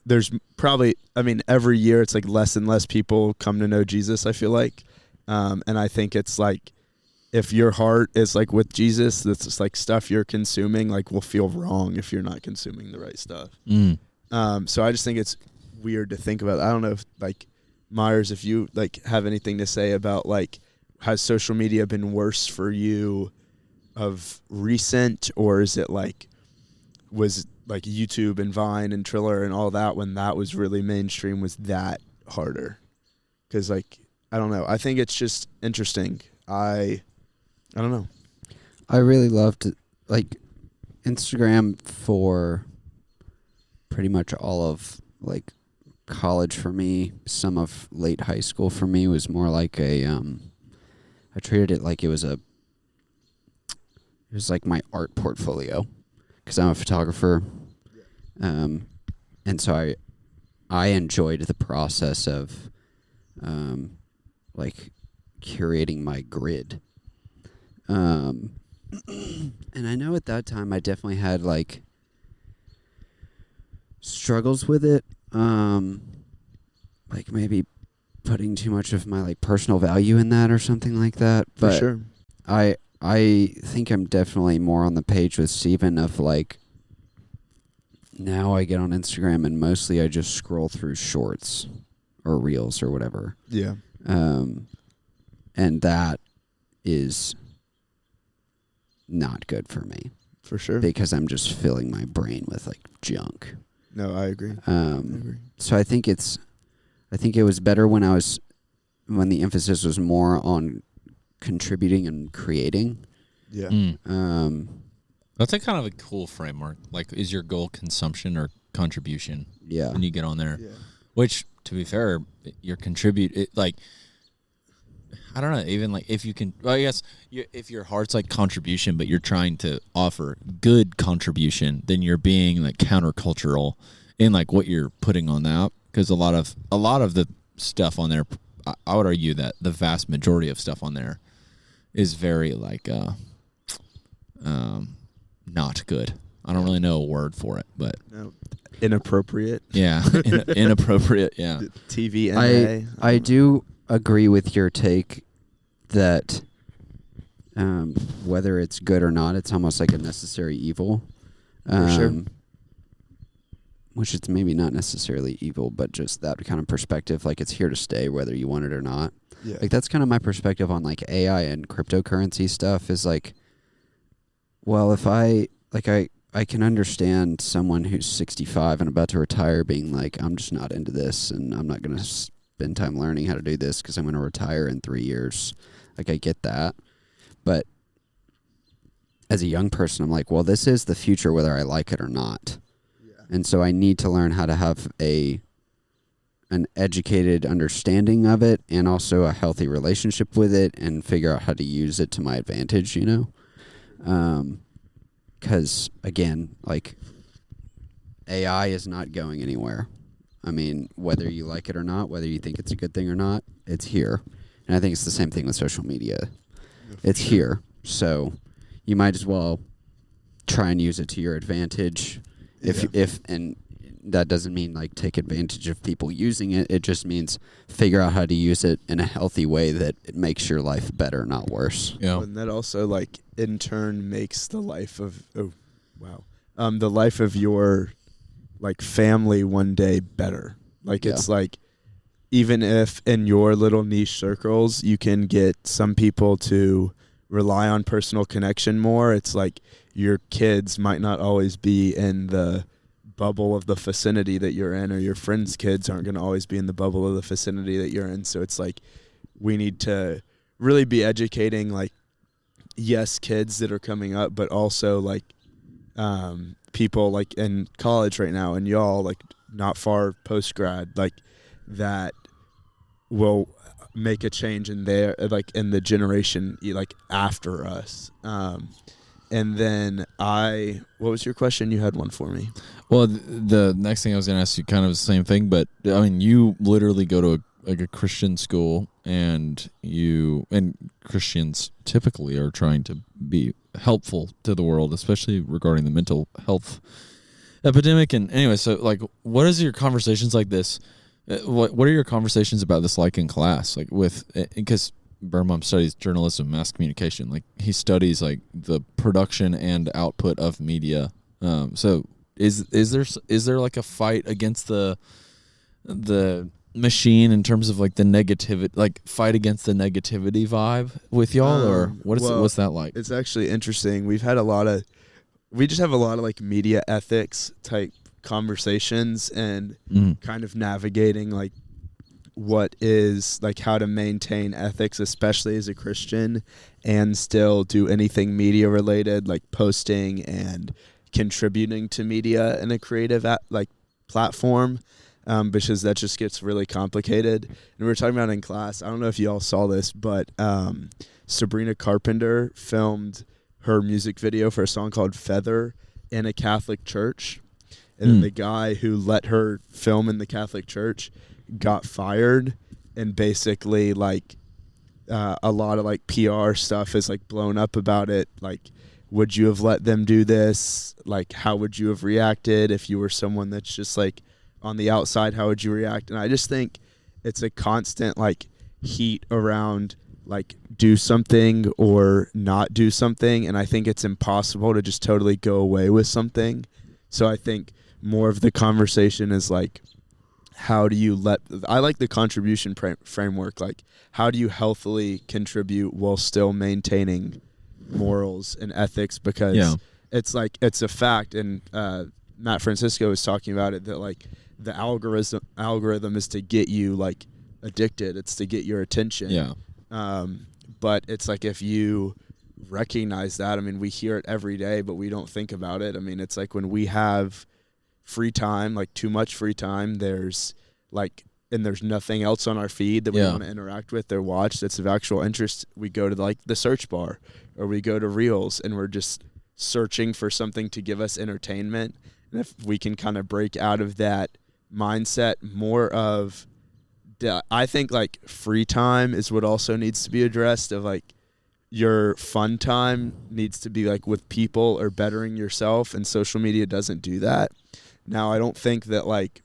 there's probably, I mean, every year it's like less and less people come to know Jesus, I feel like. And I think it's like, if your heart is like with Jesus, that's just like stuff you're consuming, like will feel wrong if you're not consuming the right stuff. So I just think it's weird to think about. I don't know if like Myers, if you like have anything to say about like, has social media been worse for you of recent, or is it like, was like YouTube and Vine and Triller and all that when that was really mainstream, was that harder? Because like, I don't know. I think it's just interesting. I don't know. I really loved like Instagram for pretty much all of like college for me. Some of late high school for me was more like I treated it like it was like my art portfolio because I'm a photographer. And so I enjoyed the process of like curating my grid. And I know at that time I definitely had like struggles with it. Like maybe putting too much of my like personal value in that or something like that. For But sure. I think I'm definitely more on the page with Steven of like, now I get on Instagram and mostly I just scroll through shorts or reels or whatever. Yeah. And that is not good for me For sure. because I'm just filling my brain with like junk. No, I agree. I agree. So I think it was better when the emphasis was more on contributing and creating. Yeah. That's a kind of a cool framework. Like, is your goal consumption or contribution? Yeah. When you get on there, Yeah. which, to be fair, your like, I don't know, even like if you can, well, I guess if your heart's like contribution, but you're trying to offer good contribution, then you're being like countercultural in like what you're putting on that. Because a lot of the stuff on there, I would argue that the vast majority of stuff on there is very like not good. I don't really know a word for it, but No. Inappropriate. yeah, inappropriate. Yeah, TVMA. I do agree with your take that whether it's good or not, it's almost like a necessary evil. For sure. Which it's maybe not necessarily evil, but just that kind of perspective, like it's here to stay whether you want it or not. Yeah. Like that's kind of my perspective on like AI and cryptocurrency stuff is like, well, if I can understand someone who's 65 and about to retire being like, I'm just not into this and I'm not going to spend time learning how to do this because I'm going to retire in 3 years. Like I get that. But as a young person, I'm like, well, this is the future whether I like it or not. Yeah. And so I need to learn how to have an educated understanding of it and also a healthy relationship with it and figure out how to use it to my advantage, you know? Because, again, like, AI is not going anywhere. I mean, whether you like it or not, whether you think it's a good thing or not, it's here. And I think it's the same thing with social media. It's here. So you might as well try and use it to your advantage. And that doesn't mean like take advantage of people using it. It just means figure out how to use it in a healthy way that it makes your life better, not worse. yeah. And that also like in turn makes the life of the life of your like family one day better. Like it's like, even if in your little niche circles you can get some people to rely on personal connection more, it's like your kids might not always be in the bubble of the vicinity that you're in, or your friends' kids aren't going to always be in the bubble of the vicinity that you're in. So it's like we need to really be educating, like, yes, kids that are coming up, but also like people like in college right now and y'all like not far post-grad, like that will make a change in their, like in the generation like after us. And then what was your question? You had one for me. Well, the next thing I was going to ask you kind of the same thing, but I mean, you literally go to a Christian school, and Christians typically are trying to be helpful to the world, especially regarding the mental health epidemic. And anyway, so like, what is your conversations like this? What are your conversations about this like in class? Like because Birnbaum studies journalism, mass communication. Like he studies like the production and output of media. So is there like a fight against the machine in terms of like the negativity, like fight against the negativity vibe with y'all, or what's that like? It's actually interesting. We just have a lot of like media ethics type conversations and kind of navigating like what is like how to maintain ethics, especially as a Christian, and still do anything media related, like posting and contributing to media in a creative platform. Because that just gets really complicated. And we were talking about in class, I don't know if you all saw this, but Sabrina Carpenter filmed her music video for a song called Feather in a Catholic church. And then the guy who let her film in the Catholic church got fired. And basically, like, a lot of, like, PR stuff is, like, blown up about it. Like, would you have let them do this? Like, how would you have reacted if you were someone that's just, like, on the outside? How would you react? And I just think it's a constant like heat around like do something or not do something, and I think it's impossible to just totally go away with something. So I think more of the conversation is like, how do you I like the contribution framework, like how do you healthily contribute while still maintaining morals and ethics, because it's like it's a fact, and Matt Francisco was talking about it, that like the algorithm is to get you like addicted. It's to get your attention. Yeah. But it's like if you recognize that, I mean, we hear it every day, but we don't think about it. I mean, it's like when we have free time, like too much free time, there's nothing else on our feed that we want to interact with or watch that's of actual interest. We go to like the search bar or we go to Reels, and we're just searching for something to give us entertainment. And if we can kind of break out of that mindset, more of I think like free time is what also needs to be addressed, of like your fun time needs to be like with people or bettering yourself, and social media doesn't do that. Now, I don't think that like,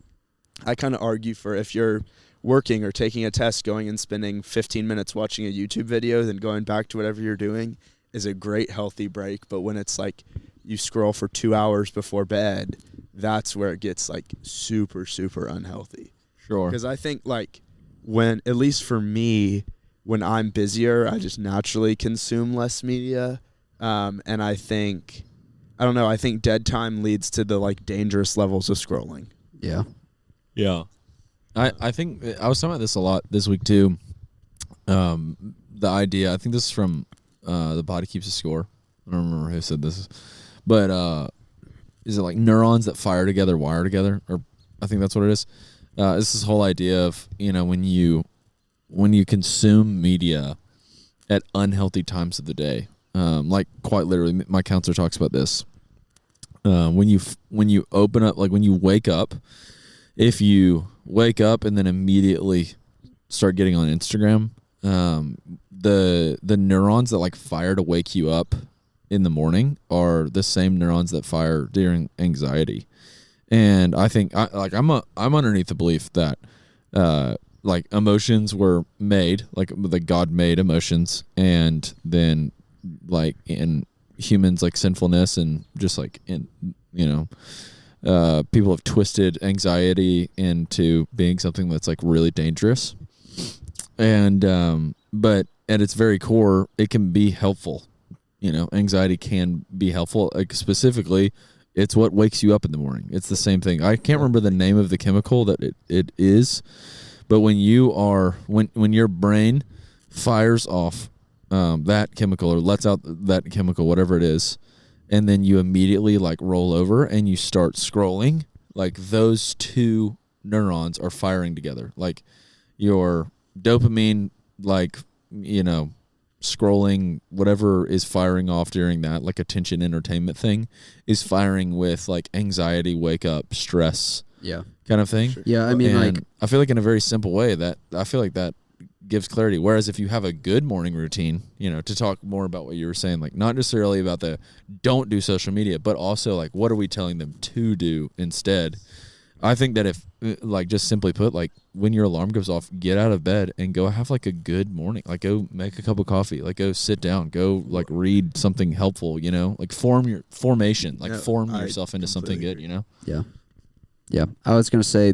I kind of argue for if you're working or taking a test, going and spending 15 minutes watching a YouTube video, then going back to whatever you're doing is a great healthy break. But when it's like you scroll for 2 hours before bed, that's where it gets like super, super unhealthy. Sure. Because I think like when, at least for me, when I'm busier, I just naturally consume less media. And I think dead time leads to the like dangerous levels of scrolling. Yeah. Yeah. I think I was talking about this a lot this week too. The idea, I think this is from The Body Keeps a Score. I don't remember who said this, but is it like neurons that fire together, wire together? Or I think that's what it is. It's this whole idea of, when you consume media at unhealthy times of the day, like quite literally, my counselor talks about this. When you open up, like when you wake up, if you wake up and then immediately start getting on Instagram, the neurons that like fire to wake you up in the morning are the same neurons that fire during anxiety. And I think I'm underneath the belief that like emotions were made, like the God made emotions, and then like in humans, like sinfulness and just like in people have twisted anxiety into being something that's like really dangerous. And but at its very core, it can be helpful. Anxiety can be helpful. Like specifically, it's what wakes you up in the morning. It's the same thing. I can't remember the name of the chemical that it is, but when your brain fires off that chemical or lets out that chemical, whatever it is, and then you immediately like roll over and you start scrolling, like those two neurons are firing together. Like your dopamine, like, scrolling, whatever is firing off during that, like attention entertainment thing, is firing with like anxiety, wake up, stress, kind of thing. Yeah, I mean, and like, I feel like in a very simple way that I feel like that gives clarity. Whereas if you have a good morning routine, to talk more about what you were saying, like not necessarily about the don't do social media, but also like what are we telling them to do instead? I think that if, like, just simply put, like when your alarm goes off, get out of bed and go have like a good morning. Like go make a cup of coffee. Like go sit down. Go like read something helpful. Like form yourself into something good. Yeah. I was gonna say,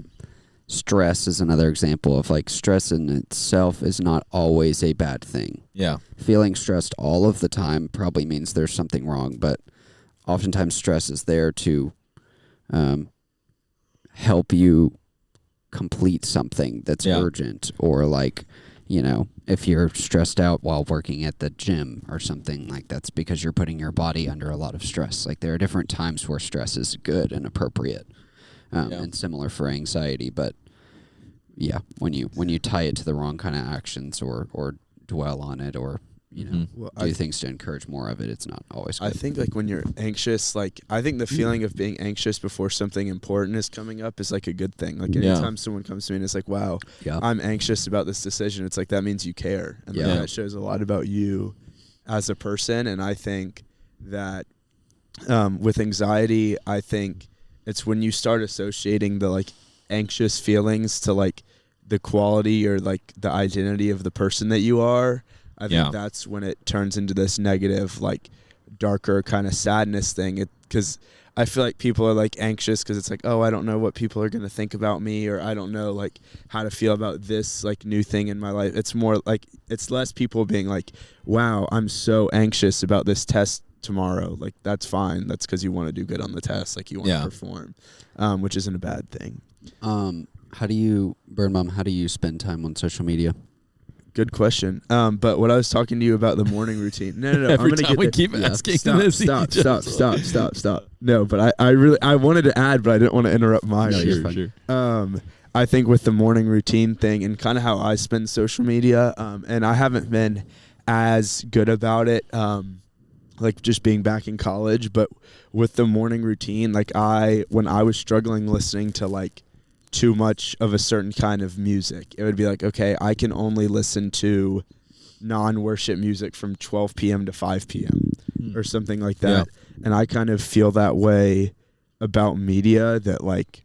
stress is another example of like stress in itself is not always a bad thing. Yeah. Feeling stressed all of the time probably means there's something wrong, but oftentimes stress is there to help you complete something that's urgent, or like, if you're stressed out while working at the gym or something, like that's because you're putting your body under a lot of stress. Like there are different times where stress is good and appropriate, and similar for anxiety. But yeah, when you tie it to the wrong kind of actions or dwell on it, or do things to encourage more of it, it's not always good. I think like when you're anxious, like I think the feeling of being anxious before something important is coming up is like a good thing. Like anytime someone comes to me and it's like, wow, I'm anxious about this decision, it's like that means you care. And like, that shows a lot about you as a person. And I think that with anxiety, I think it's when you start associating the like anxious feelings to like the quality or like the identity of the person that you are. I think that's when it turns into this negative, like darker kind of sadness thing. Because I feel like people are like anxious because it's like, oh, I don't know what people are going to think about me, or I don't know like how to feel about this like new thing in my life. It's more like, it's less people being like, wow, I'm so anxious about this test tomorrow. Like that's fine. That's because you want to do good on the test. Like you want to perform, which isn't a bad thing. Birnbaum, how do you spend time on social media? Good question. But what I was talking to you about the morning routine. No. Every time we keep asking this. Stop. No, but I wanted to add, but I didn't want to interrupt my Sure. I think with the morning routine thing and kind of how I spend social media, and I haven't been as good about it, like just being back in college, but with the morning routine, like when I was struggling listening to like too much of a certain kind of music, it would be like, okay, I can only listen to non-worship music from 12 p.m. to 5 p.m. or something like that. And I kind of feel that way about media, that like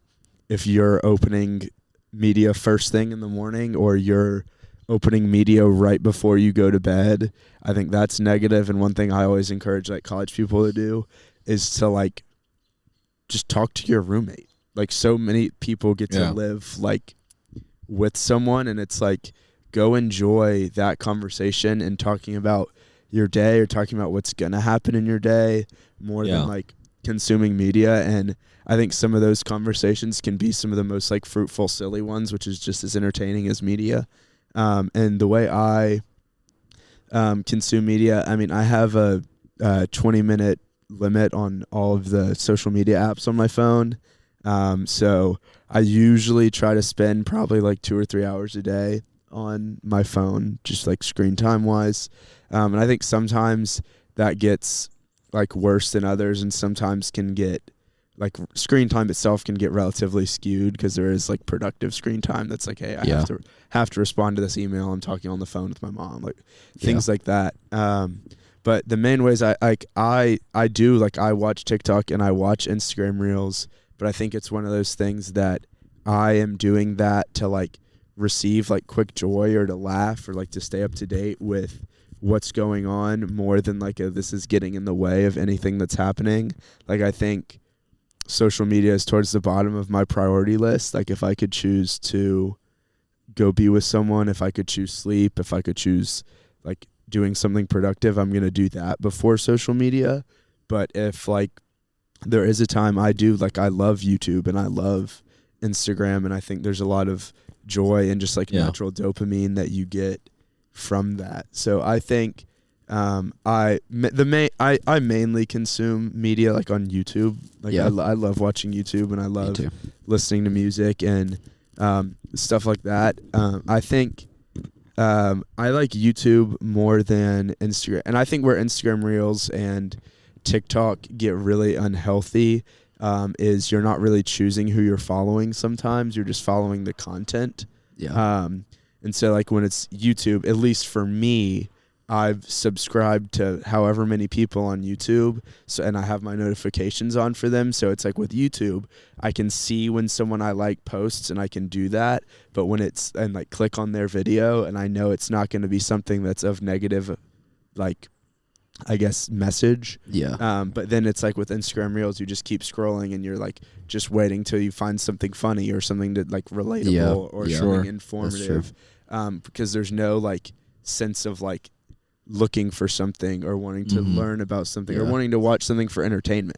if you're opening media first thing in the morning or you're opening media right before you go to bed, I think that's negative. And one thing I always encourage like college people to do is to like just talk to your roommate. Like so many people get to live like with someone, and it's like go enjoy that conversation and talking about your day or talking about what's going to happen in your day more than like consuming media. And I think some of those conversations can be some of the most like fruitful, silly ones, which is just as entertaining as media. And the way I consume media, I mean, I have a 20-minute limit on all of the social media apps on my phone. So I usually try to spend probably like 2 or 3 hours a day on my phone, just like screen time wise. And I think sometimes that gets like worse than others, and sometimes can get like screen time itself can get relatively skewed because there is like productive screen time that's like, hey, I have to respond to this email. I'm talking on the phone with my mom, like things like that. But the main ways I do, like I watch TikTok and I watch Instagram Reels. But I think it's one of those things that I am doing that to like receive like quick joy or to laugh or like to stay up to date with what's going on more than like this is getting in the way of anything that's happening. Like I think social media is towards the bottom of my priority list. Like if I could choose to go be with someone, if I could choose sleep, if I could choose like doing something productive, I'm going to do that before social media. But if like there is a time I do, like I love YouTube and I love Instagram, and I think there's a lot of joy and just like natural dopamine that you get from that. So I think I mainly consume media like on YouTube. Like I love watching YouTube, and I love listening to music and stuff like that. I think I like YouTube more than Instagram. And I think where Instagram Reels and TikTok get really unhealthy is you're not really choosing who you're following sometimes. You're just following the content. Yeah. And so, like, when it's YouTube, at least for me, I've subscribed to however many people on YouTube, and I have my notifications on for them. So it's like with YouTube, I can see when someone I like posts, and I can do that. But when it's and like click on their video, and I know it's not going to be something that's of negative, like, I guess, message. Yeah. But then it's like with Instagram Reels, you just keep scrolling, and you're like just waiting till you find something funny or something that like relatable or something informative. Because there's no like sense of like looking for something or wanting to learn about something or wanting to watch something for entertainment.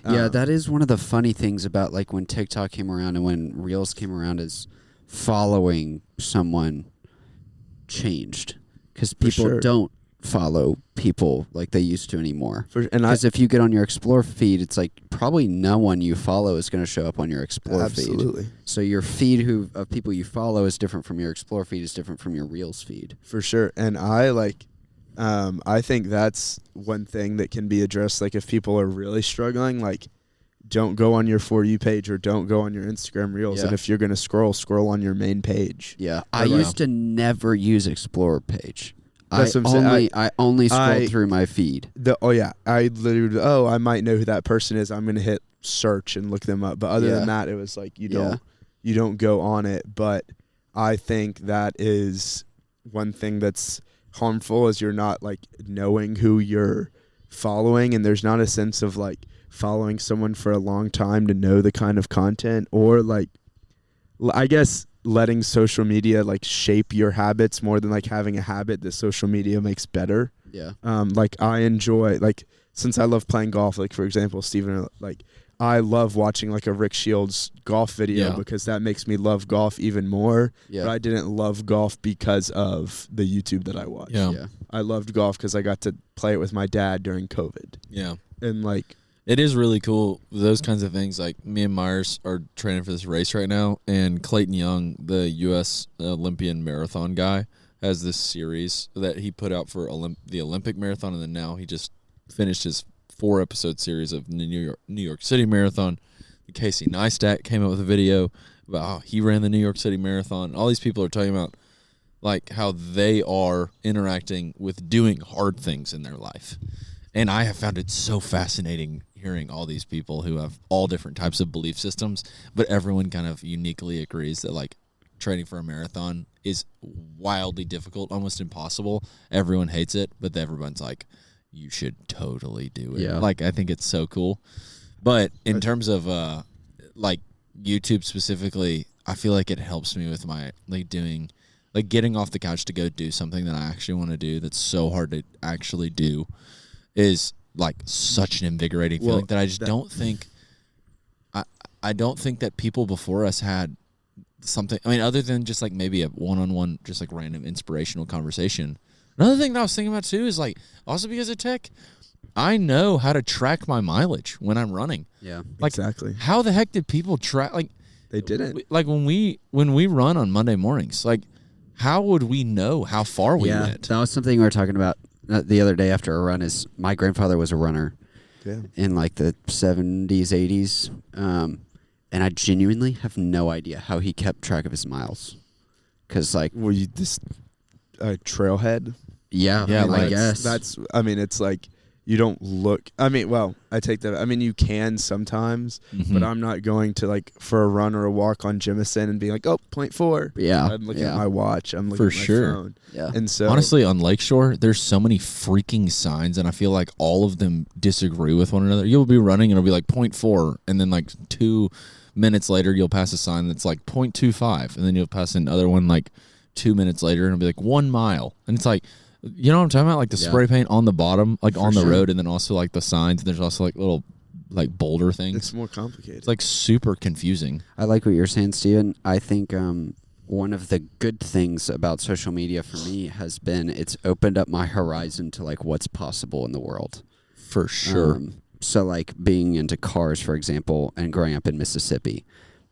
Yeah, that is one of the funny things about like when TikTok came around and when Reels came around is following someone changed because people don't follow people like they used to anymore. Because if you get on your Explore feed, it's like probably no one you follow is going to show up on your Explore feed. So your feed of people you follow is different from your Explore feed, is different from your Reels feed. For sure. And I think that's one thing that can be addressed. Like if people are really struggling, like don't go on your For You page or don't go on your Instagram Reels. And if you're going to scroll on your main page. Yeah. I used to never use Explore page. That's what I'm saying. I only scroll through my feed. I literally, I might know who that person is. I'm going to hit search and look them up. But other than that, it was like you don't go on it. But I think that is one thing that's harmful is you're not like knowing who you're following, and there's not a sense of like following someone for a long time to know the kind of content, or like I guess letting social media like shape your habits more than like having a habit that social media makes better. Yeah. Like I enjoy, like, since I love playing golf, like for example, Steven, like I love watching like a Rick Shields golf video because that makes me love golf even more. Yeah. But I didn't love golf because of the YouTube that I watched. Yeah. I loved golf because I got to play it with my dad during COVID. Yeah. And like, it is really cool. Those kinds of things, like me and Myers are training for this race right now, and Clayton Young, the U.S. Olympian marathon guy, has this series that he put out for the Olympic marathon, and then now he just finished his 4-episode series of the New York City Marathon. Casey Neistat came out with a video about how he ran the New York City Marathon. All these people are talking about like how they are interacting with doing hard things in their life. And I have found it so fascinating hearing all these people who have all different types of belief systems, but everyone kind of uniquely agrees that like training for a marathon is wildly difficult, almost impossible. Everyone hates it, but everyone's like, you should totally do it. Yeah. Like, I think it's so cool. But in terms of like YouTube specifically, I feel like it helps me with my like doing, like getting off the couch to go do something that I actually want to do that's so hard to actually do is like such an invigorating feeling that I just don't think I don't think that people before us had something. I mean, other than just like maybe a one-on-one, just like random inspirational conversation. Another thing that I was thinking about too is like also because of tech, I know how to track my mileage when I'm running. Yeah, like, exactly. How the heck did people track? Like they didn't. Like when we run on Monday mornings, like how would we know how far we went? That was something we were talking about the other day after a run. Is my grandfather was a runner in like the 70s, 80s, and I genuinely have no idea how he kept track of his miles. Because like, were you just a trailhead? Yeah, I guess that's. I mean, it's like you don't look. I mean, well, I take that. I mean, you can sometimes, but I'm not going to like for a run or a walk on Jemison and be like, 0.4. Yeah, I'm looking at my watch. I'm looking at my phone. Yeah, and so honestly, on Lakeshore, there's so many freaking signs, and I feel like all of them disagree with one another. You'll be running, and it'll be like 0.4, and then like 2 minutes later, you'll pass a sign that's like 0.25, and then you'll pass another one like 2 minutes later, and it'll be like 1 mile, and it's like. You know what I'm talking about? Like the spray paint on the bottom, like on the road, and then also like the signs. And there's also like little like boulder things. It's more complicated. It's like super confusing. I like what you're saying, Steven. I think one of the good things about social media for me has been it's opened up my horizon to like what's possible in the world. For sure. So like being into cars, for example, and growing up in Mississippi,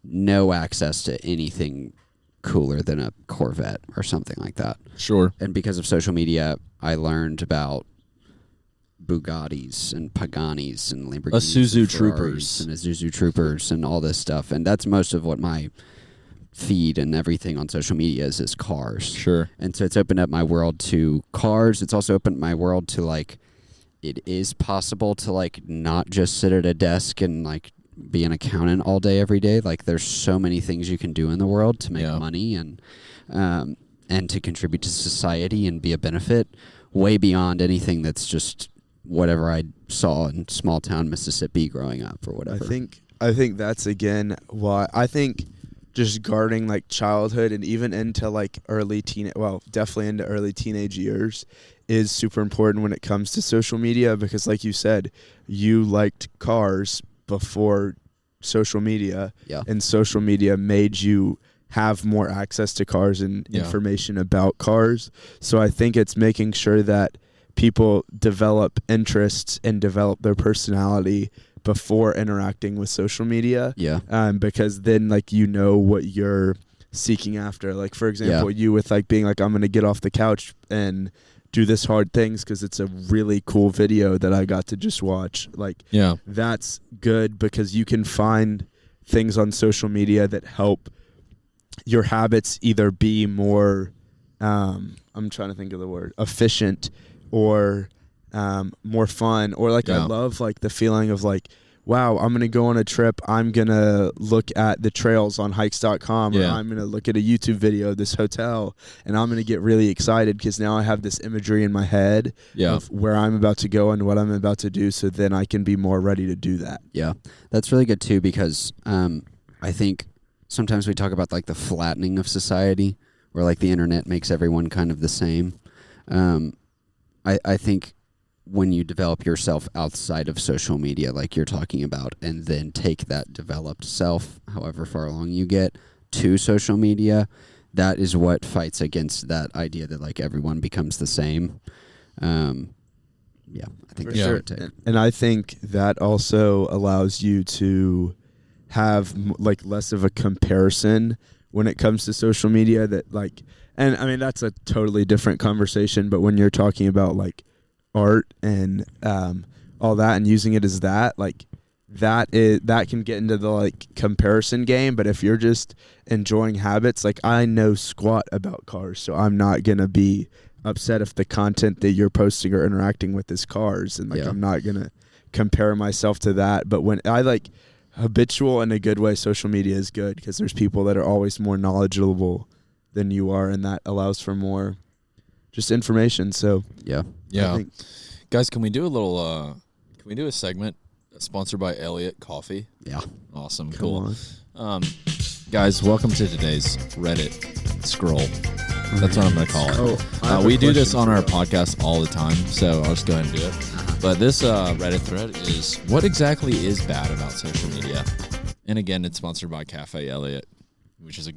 no access to anything cooler than a Corvette or something like that. Sure. And because of social media, I learned about Bugattis and Paganis and Lamborghinis, Isuzu and Troopers. and Isuzu Troopers, and all this stuff. And that's most of what my feed and everything on social media is cars. Sure. And so it's opened up my world to cars. It's also opened my world to like, it is possible to like not just sit at a desk and like be an accountant all day every day. Like there's so many things you can do in the world to make money and to contribute to society and be a benefit way beyond anything that's just whatever I saw in small town Mississippi growing up or whatever. I think that's again why I think just guarding like childhood and even into like definitely into early teenage years is super important when it comes to social media, because like you said, you liked cars before social media, and social media made you have more access to cars and information about cars. So I think it's making sure that people develop interests and develop their personality before interacting with social media. Because then like what you're seeking after. Like for example, you with like being like, I'm gonna get off the couch and do this hard things because it's a really cool video that I got to just watch. Like that's good because you can find things on social media that help your habits either be more I'm trying to think of the word, efficient, or more fun, or like I love like the feeling of like, wow, I'm going to go on a trip. I'm going to look at the trails on hikes.com, or I'm going to look at a YouTube video of this hotel, and I'm going to get really excited because now I have this imagery in my head of where I'm about to go and what I'm about to do, so then I can be more ready to do that. Yeah, that's really good too, because I think sometimes we talk about like the flattening of society, where like the internet makes everyone kind of the same. I think when you develop yourself outside of social media, like you're talking about, and then take that developed self, however far along you get, to social media, that is what fights against that idea that like everyone becomes the same. I think for sure. And I think that also allows you to have like less of a comparison when it comes to social media, that like, and I mean, that's a totally different conversation, but when you're talking about like art and all that and using it as that, like that can get into the like comparison game. But if you're just enjoying habits, like I know squat about cars, so I'm not gonna be upset if the content that you're posting or interacting with is cars, and like I'm not gonna compare myself to that. But when I like habitual in a good way, social media is good because there's people that are always more knowledgeable than you are, and that allows for more just information. So guys, can we do a segment sponsored by Elliott Coffee? Awesome. Cool. Guys, welcome to today's Reddit scroll. That's what I'm going to call it. We do this on our podcast all the time, so I'll just go ahead and do it. But this Reddit thread is, what exactly is bad about social media? And again, it's sponsored by Cafe Elliott, which is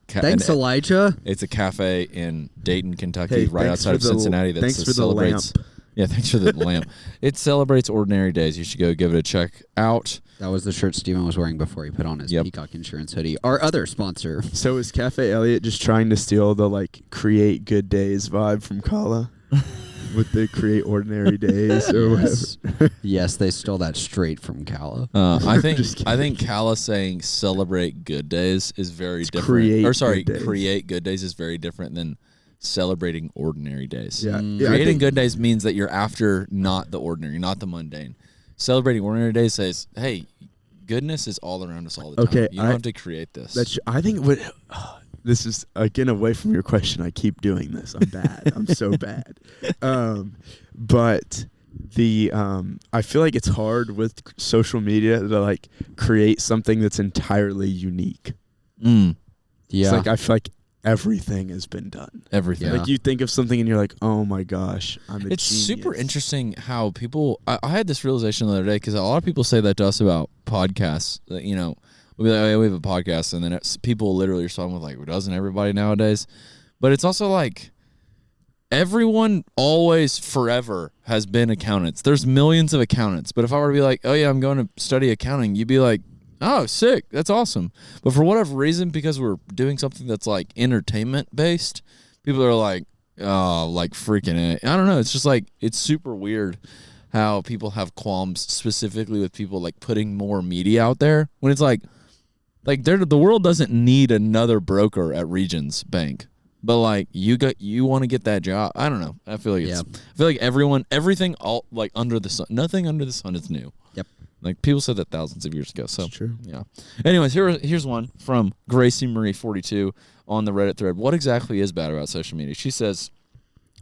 thanks, Elijah. It's a cafe in Dayton, Kentucky, right outside of Cincinnati. Thanks for the lamp. Yeah, thanks for the lamp. It celebrates ordinary days. You should go give it a check out. That was the shirt Steven was wearing before he put on his Peacock Insurance hoodie. Our other sponsor. So is Cafe Elliott just trying to steal the like create good days vibe from Kala? With the create ordinary days or whatever. Yes, they stole that straight from Kala. I think Kala saying celebrate good days is very different. Create good days is very different than celebrating ordinary days. Creating good days means that you're after not the ordinary, not the mundane. Celebrating ordinary days says, hey, goodness is all around us all the time. Okay, you don't have to create this. I think this is, again, away from your question. I keep doing this. I'm bad. I'm so bad. But I feel like it's hard with social media to like create something that's entirely unique. It's like I feel like everything has been done. Everything. Like you think of something and you're like, oh my gosh, It's super interesting how people. I had this realization the other day because a lot of people say that to us about podcasts. That, you know, we'll be like, oh, we have a podcast, and then people literally respond with like, well, doesn't everybody nowadays? But it's also like everyone always forever has been accountants. There's millions of accountants. But if I were to be like, oh yeah, I'm going to study accounting, you'd be like, Oh, sick. That's awesome. But for whatever reason, because we're doing something that's like entertainment based, people are like, oh, like freaking it. I don't know. It's just like, it's super weird how people have qualms specifically with people like putting more media out there when it's like the world doesn't need another broker at Regions Bank. But like you want to get that job. I don't know. I feel like everything all like under the sun, nothing under the sun is new. Yep. Like people said that thousands of years ago. So It's true. yeah. Anyways, here's one from Gracie Marie 42 on the Reddit thread. What exactly is bad about social media? She says,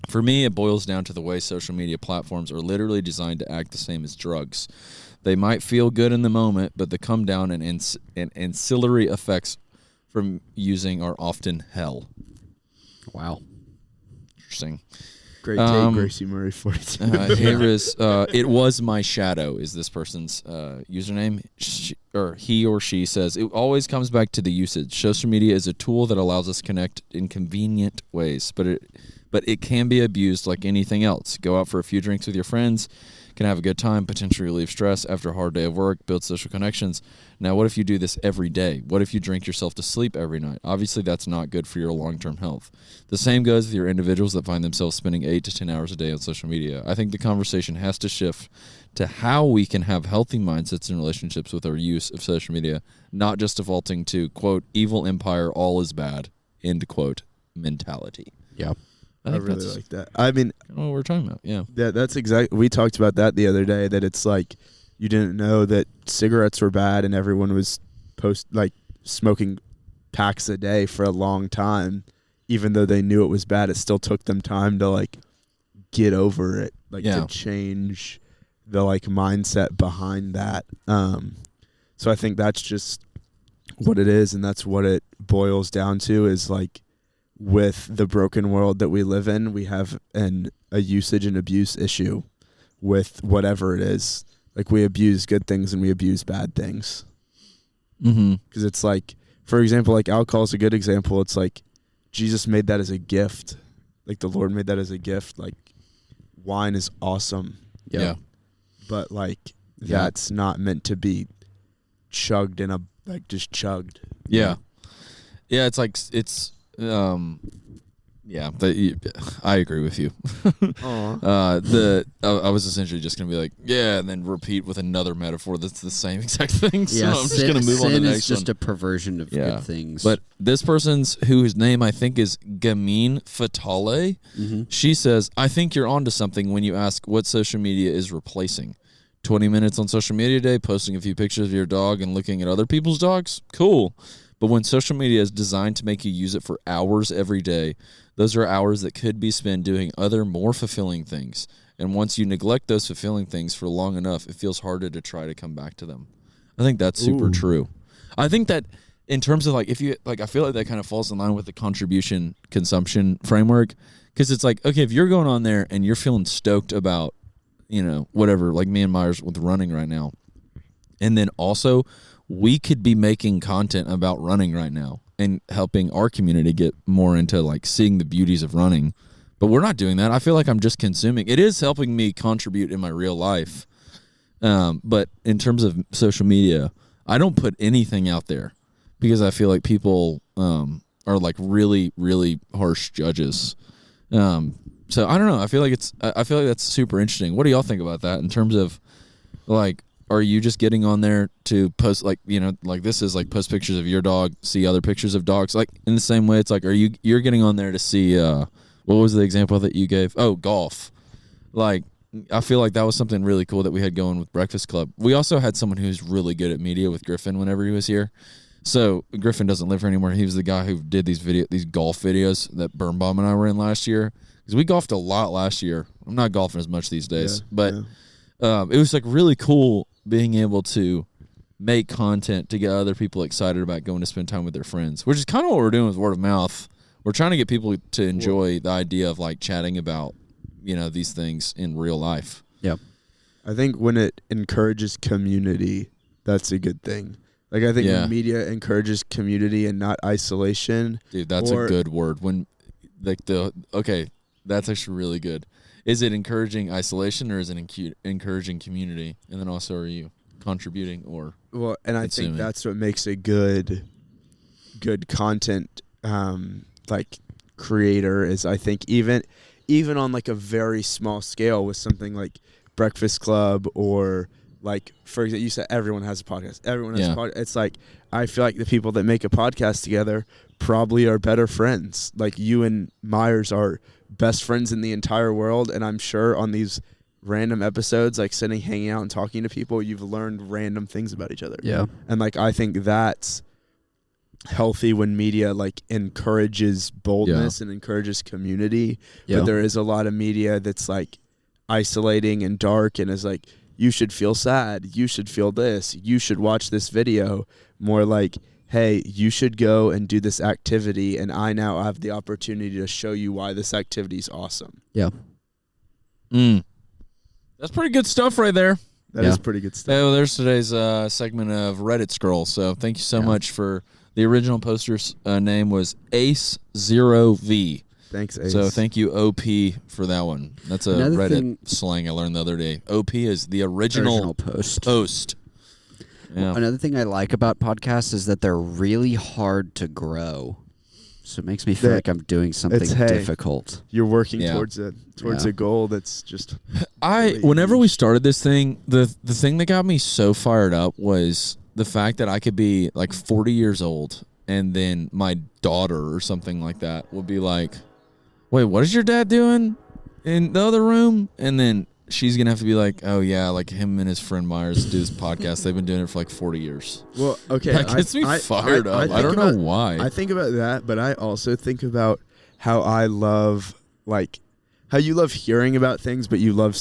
for me, it boils down to the way social media platforms are literally designed to act the same as drugs. They might feel good in the moment, but the come down and ancillary effects from using are often hell. Wow. Interesting. Great take, Gracie Murray 42. Here is, it was my shadow is this person's username. He or she says, it always comes back to the usage. Social media is a tool that allows us to connect in convenient ways, but it can be abused like anything else. Go out for a few drinks with your friends, can have a good time, potentially relieve stress after a hard day of work, build social connections. Now, what if you do this every day? What if you drink yourself to sleep every night? Obviously, that's not good for your long-term health. The same goes with your individuals that find themselves spending 8 to 10 hours a day on social media. I think the conversation has to shift to how we can have healthy mindsets and relationships with our use of social media, not just defaulting to, quote, evil empire, all is bad, end quote, mentality. Yeah. I really like that. I mean, what we're talking about. Yeah. That's exactly. We talked about that the other day. That it's like you didn't know that cigarettes were bad, and everyone was smoking packs a day for a long time, even though they knew it was bad. It still took them time to like get over it, to change the like mindset behind that. So I think that's just what it is, and that's what it boils down to. Is like, with the broken world that we live in, we have a usage and abuse issue with whatever it is. Like, we abuse good things and we abuse bad things. Mm-hmm. Because it's like, for example, like alcohol is a good example. It's like Jesus made that as a gift. Like the Lord made that as a gift. Like, wine is awesome. Yeah. But like, that's not meant to be chugged just chugged. Yeah. Yeah. It's like, I agree with you. I was essentially just gonna be like, and then repeat with another metaphor that's the same exact thing. So I'm just gonna move on to the next sin is just one. a perversion of good things. But this person's whose name I think is Gamine Fatale, she says, I think you're onto something when you ask what social media is replacing. 20 minutes on social media a day, posting a few pictures of your dog and looking at other people's dogs? Cool. But when social media is designed to make you use it for hours every day, those are hours that could be spent doing other more fulfilling things. And once you neglect those fulfilling things for long enough, it feels harder to try to come back to them. I think that's super true. I think that in terms of like, if you like, I feel like that kind of falls in line with the contribution consumption framework. Because it's like, okay, if you're going on there and you're feeling stoked about, whatever, like me and Myers with running right now. And then also, we could be making content about running right now and helping our community get more into like seeing the beauties of running. But we're not doing that. I feel like I'm just consuming. It is helping me contribute in my real life. But in terms of social media, I don't put anything out there because I feel like people are like really, really harsh judges. So I don't know. I feel like that's super interesting. What do y'all think about that in terms of like, are you just getting on there to post like this is like post pictures of your dog, see other pictures of dogs? Like in the same way, it's like, you're getting on there to see what was the example that you gave? Oh, golf. Like I feel like that was something really cool that we had going with Breakfast Club. We also had someone who's really good at media with Griffin whenever he was here. So Griffin doesn't live here anymore. He was the guy who did these golf videos that Birnbaum and I were in last year. Because we golfed a lot last year. I'm not golfing as much these days, but it was like really cool being able to make content to get other people excited about going to spend time with their friends, which is kind of what we're doing with word of mouth. We're trying to get people to enjoy the idea of like chatting about, these things in real life. Yep. I think when it encourages community, that's a good thing. Like I think when media encourages community and not isolation. Dude, that's a good word. When like that's actually really good. Is it encouraging isolation or is it encouraging community? And then also, are you contributing or Well, and I think consuming. that's what makes a good content like creator is, I think, even on like a very small scale with something like Breakfast Club, or like, for example, you said everyone has a podcast. Everyone has a podcast. It's like, I feel like the people that make a podcast together probably are better friends. Like, you and Myers are best friends in the entire world, and I'm sure on these random episodes, like sitting, hanging out and talking to people, you've learned random things about each other. Yeah. And like, I think that's healthy when media like encourages boldness and encourages community. But there is a lot of media that's like isolating and dark and is like, you should feel sad, you should feel this, you should watch this video. More like, hey, you should go and do this activity, and I now have the opportunity to show you why this activity is awesome. Yeah. That's pretty good stuff right there. That is pretty good stuff. Oh, there's today's segment of Reddit Scroll. So thank you so much for the original poster's name was Ace0V. Thanks, Ace. So thank you, OP, for that one. That's a Reddit slang I learned the other day. OP is the original post. Yeah. Another thing I like about podcasts is that they're really hard to grow. So it makes me feel like I'm doing something difficult. You're working towards a goal that's just whenever we started this thing, the thing that got me so fired up was the fact that I could be like 40 years old and then my daughter or something like that would be like, wait, what is your dad doing in the other room? And then she's going to have to be like, oh, yeah, like him and his friend Myers do this podcast. They've been doing it for like 40 years. Well, okay. That gets me fired up. I don't know why. I think about that, but I also think about how I love, like, how you love hearing about things, but you love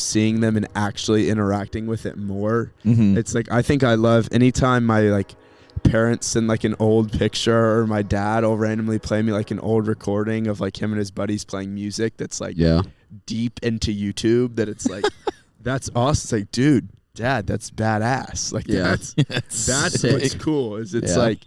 seeing them and actually interacting with it more. Mm-hmm. It's like, I think I love anytime my, like, parents send like an old picture, or my dad will randomly play me like an old recording of like him and his buddies playing music that's like deep into YouTube, that it's like that's awesome. It's like, dude, dad, that's badass. Like that's what's cool, is it's like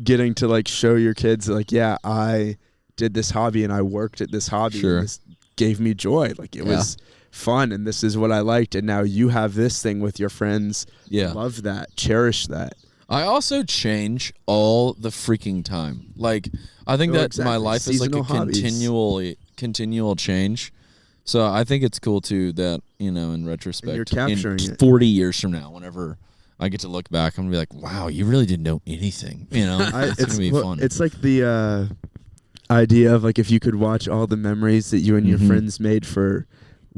getting to like show your kids like, yeah, I did this hobby and I worked at this hobby and this gave me joy. Like it was fun and this is what I liked, and now you have this thing with your friends. Love that, cherish that. I also change all the freaking time. Like, I think that my life is like a continual change. So I think it's cool too that, you know, in retrospect, you're capturing in 40 years from now, whenever I get to look back, I'm gonna be like, wow, you really didn't know anything. You know, it's gonna be fun. It's like the idea of like, if you could watch all the memories that you and your friends made for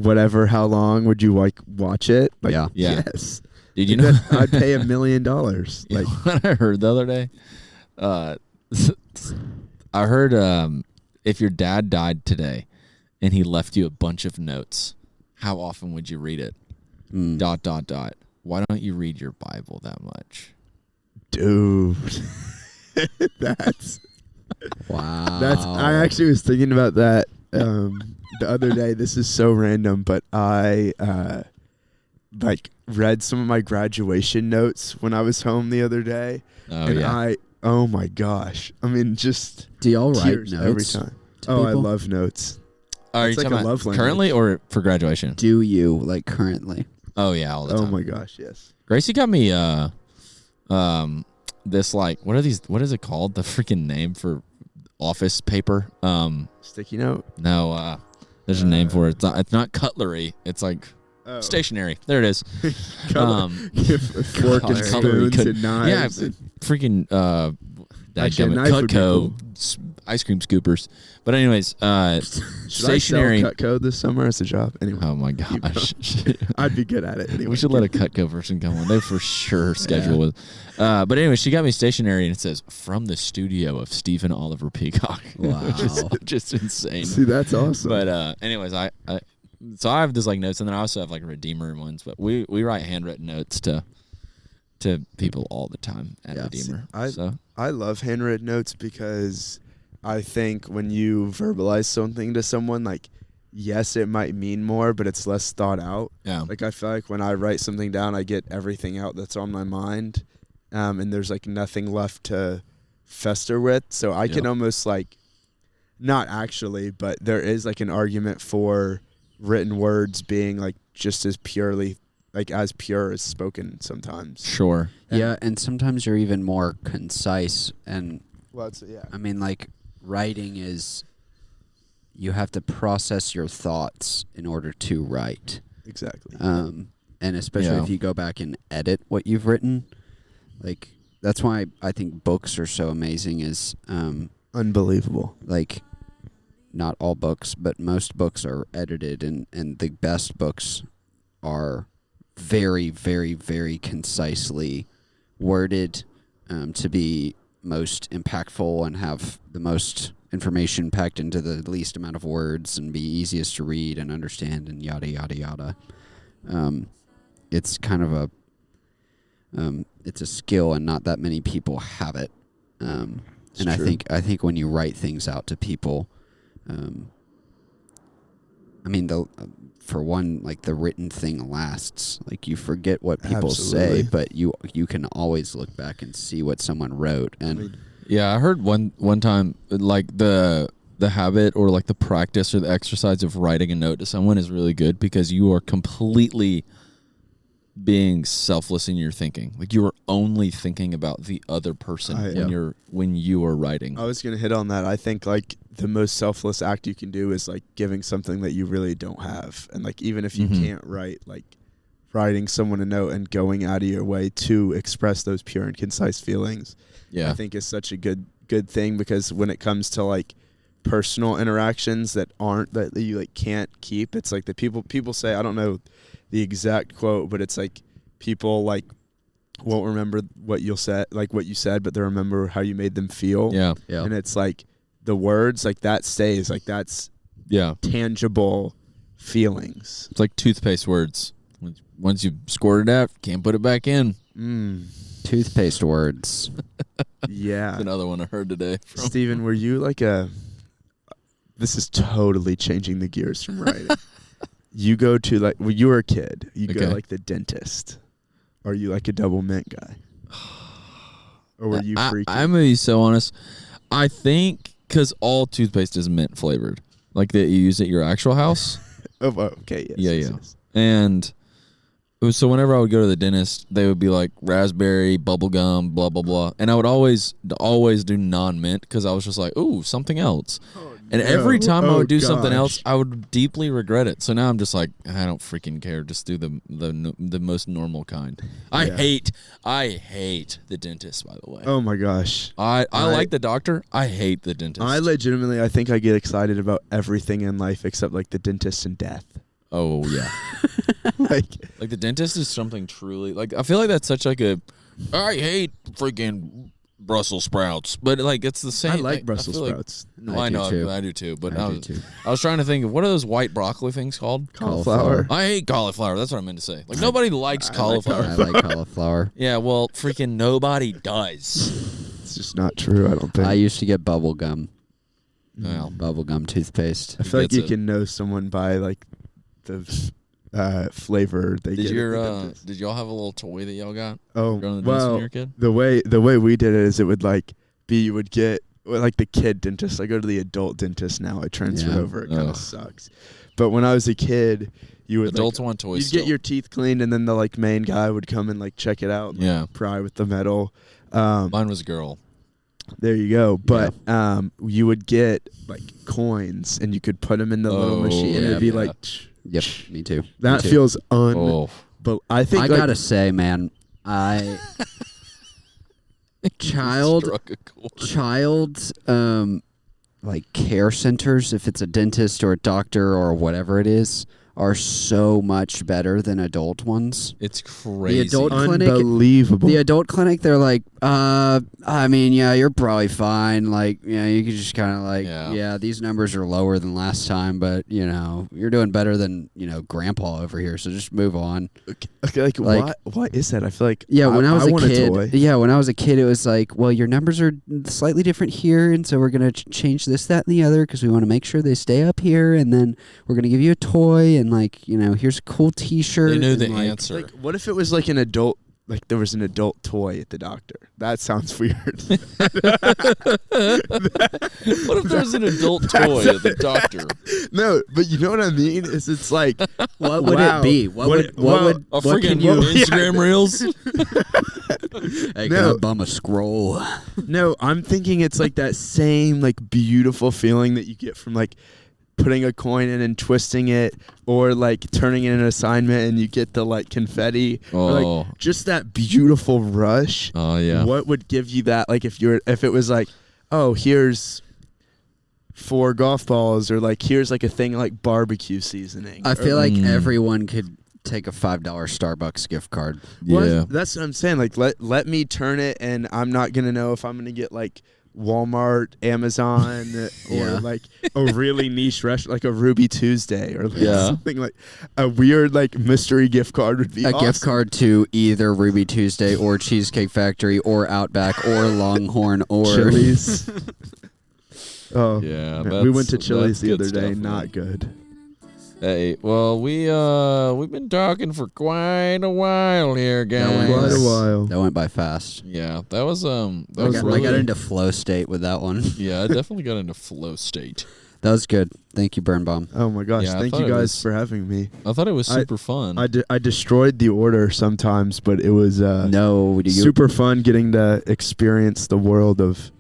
how long, would you like watch it? Like, yes. Did you know? I'd pay $1 million. Like, what I heard the other day, I heard if your dad died today and he left you a bunch of notes, how often would you read it? ... Why don't you read your Bible that much? Dude. That's wow. I actually was thinking about that the other day. This is so random, but I like read some of my graduation notes when I was home the other day. Oh my gosh. I mean, just do y'all write tears notes every time? Oh, I love notes. Are you talking about currently or for graduation? Do you like currently? Oh yeah, all the time. Oh my gosh, yes. Gracie got me this like what is it called? The freaking name for office paper? Sticky note? No, there's a name for it. It's not cutlery. It's like stationery. There it is. Fork and spoons and knives. Yeah, freaking Cutco ice cream scoopers. But anyways, stationery. Should I sell Cutco this summer as a job? Anyway. Oh my gosh. I'd be good at it anyway. We should let a Cutco person come on. They're for sure scheduled with. But anyway, she got me stationery and it says from the studio of Stephen Oliver Peacock. Wow. Which is just insane. See, that's awesome. But anyways, so I have this like notes, and then I also have like Redeemer ones. But we write handwritten notes to people all the time at Redeemer. I love handwritten notes because I think when you verbalize something to someone, like, yes, it might mean more, but it's less thought out. Yeah. Like, I feel like when I write something down, I get everything out that's on my mind, and there's like nothing left to fester with. So I can almost like, not actually, but there is like an argument for written words being like just as purely like as pure as spoken sometimes. Sure. Yeah, and sometimes you're even more concise. And Well, it's, yeah. I mean, like, writing is, you have to process your thoughts in order to write. Exactly. And especially if you go back and edit what you've written, like, that's why I think books are so amazing. Is Unbelievable. like, not all books, but most books are edited, and the best books are very, very, very concisely worded to be most impactful and have the most information packed into the least amount of words and be easiest to read and understand and yada, yada, yada. It's kind of a it's a skill, and not that many people have it. And true. I think when you write things out to people, I mean, for one, like, the written thing lasts. Like, you forget what people Absolutely. say, but you can always look back and see what someone wrote. And Yeah, I heard one time, like, the habit or like the practice or the exercise of writing a note to someone is really good because you are completely being selfless in your thinking. Like, you are only thinking about the other person when you are writing. I was going to hit on that. I think like the most selfless act you can do is like giving something that you really don't have. And like, even if you can't write, like writing someone a note and going out of your way to express those pure and concise feelings, Yeah. I think is such a good thing, because when it comes to like personal interactions that you like can't keep, it's like the people say, I don't know the exact quote, but it's like people like won't remember what you said, but they remember how you made them feel. Yeah. And it's like the words, like that stays, like that's tangible feelings. It's like toothpaste words. Once you squirt it out, can't put it back in. toothpaste words. Yeah. That's another one I heard today. Steven, were you like this is totally changing the gears from writing. You go to like, when you were a kid, you go like the dentist. Are you like a double mint guy? Or were you freaky? I'm going to be so honest. I think because all toothpaste is mint flavored, like that you use at your actual house. Oh, okay. Yes, yes. And so whenever I would go to the dentist, they would be like raspberry, bubble gum, blah, blah, blah. And I would always do non-mint because I was just like, ooh, something else. And every time I would do something else, I would deeply regret it. So now I'm just like, I don't freaking care. Just do the most normal kind. I hate the dentist, by the way. Oh my gosh. I like the doctor. I hate the dentist. I think I get excited about everything in life except like the dentist and death. Oh yeah. like the dentist is something truly like, I feel like that's such like a, I hate freaking Brussels sprouts, but like it's the same. I like Brussels sprouts. I know, I do too. But I was trying to think of what are those white broccoli things called? Cauliflower. I hate cauliflower. That's what I meant to say. Like nobody likes cauliflower. I like cauliflower. Yeah, well, freaking nobody does. It's just not true. I don't think. I used to get bubble gum. Well, Bubble gum toothpaste. I feel like you can know someone by like the flavor they get. Did y'all have a little toy that y'all got? Oh, Going to the dentist when you were a kid? The way we did it is it would like be, you would get like the kid dentist. I go to the adult dentist now. I transferred over. It kind of sucks. But when I was a kid, you would adults want toys. You'd get your teeth cleaned, and then the like main guy would come and like check it out. And, pry with the metal. Mine was a girl. There you go. But you would get like coins, and you could put them in the little machine, and it'd be like. Yep, me too. That feels But I think I gotta say, man, child, like care centers, if it's a dentist or a doctor or whatever it is, are so much better than adult ones. It's crazy. The adult clinic, unbelievable. The adult clinic, they're like, I mean, yeah, you're probably fine. Like, yeah, you could just kind of like, yeah, these numbers are lower than last time, but you know, you're doing better than Grandpa over here. So just move on. Okay, like what is that? I feel like when I was a kid, when I was a kid, it was like, well, your numbers are slightly different here, and so we're gonna change this, that, and the other because we want to make sure they stay up here, and then we're gonna give you a toy and like, here's a cool T-shirt. They knew the like, answer. Like, what if it was like an adult like there was an adult toy at the doctor. That sounds weird. What if there's an adult toy at the doctor? No, but you know what I mean? It's like, What would wow. it be? What would A what freaking can you? Instagram reels? Hey, No. can I bum a scroll? No, I'm thinking it's like that same like beautiful feeling that you get from like putting a coin in and twisting it, or like turning in an assignment and you get the like confetti, or Oh. like just that beautiful rush. Oh yeah. What would give you that? Like if it was like, oh, here's 4 golf balls, or like here's like a thing like barbecue seasoning. I or, feel like Mm. everyone could take a $5 Starbucks gift card. Well, Yeah. that's what I'm saying. Like let me turn it, and I'm not gonna know if I'm gonna get like Walmart, Amazon, or Yeah. like a really niche restaurant, like a Ruby Tuesday, or like Yeah. something like a weird like mystery gift card would be A awesome. gift card to either Ruby Tuesday or Cheesecake Factory or Outback or Longhorn or Chili's. Oh, Yeah, man, we went to that's Chili's the good other day. stuff, Not man. good. Hey, well, we've been talking for quite a while here, That guys. went- Quite a while. That went by fast. Yeah, that was I was got, really, I got into flow state with that one. yeah, I definitely got into flow state. That was good. Thank you, Birnbaum. Oh my gosh! Yeah, I Thank thought you it guys was- for having me. I thought it was super fun. I destroyed the order sometimes, but it was No, you, super fun getting to experience the world of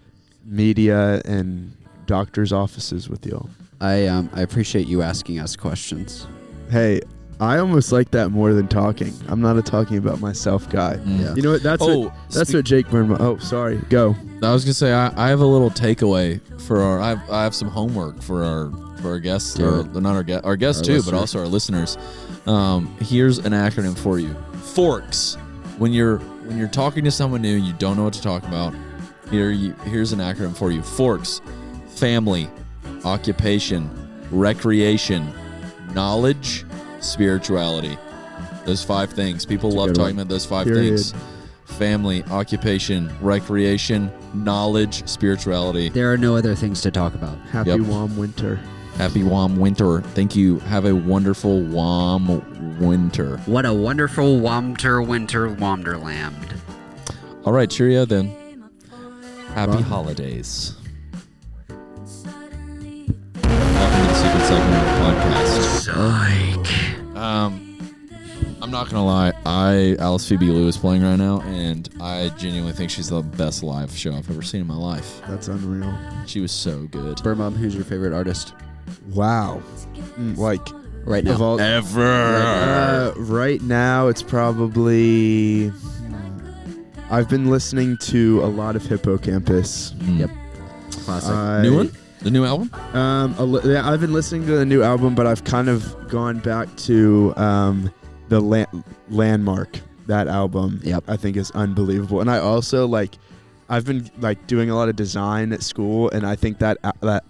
media and doctors' offices with y'all. I appreciate you asking us questions. Hey, I almost like that more than talking. I'm not a talking about myself guy. Mm. Yeah. You know what? That's what Jake Birnbaum. Oh, sorry. Go. I was gonna say I have a little takeaway for our. I have some homework for our guests, Do or it. not our guests Our too, but listeners. also our listeners. Here's an acronym for you: Forks. When you're talking to someone new, you don't know what to talk about. Here's an acronym for you: Forks. Family, occupation, recreation, knowledge, spirituality. Those 5 things. People love good talking one. about those 5 Period. things. Family, occupation, recreation, knowledge, spirituality. There are no other things to talk about. Happy Yep. warm winter. Happy warm winter. Thank you. Have a wonderful warm winter. What a wonderful winter wonderland. All right, cheerio then. Happy Bye. holidays. Welcome to the secret segment of the podcast. I'm not gonna lie. Alice Phoebe Lou is playing right now, and I genuinely think she's the best live show I've ever seen in my life. That's unreal. She was so good. Birnbaum, who's your favorite artist Wow. Like right now? of all Ever. right now, it's probably. I've been listening to a lot of Hippocampus. Yep. Classic. New one? The new album? Yeah, I've been listening to the new album, but I've kind of gone back to the Landmark. That album, Yep. I think is unbelievable. And I also I've been doing a lot of design at school, and I think that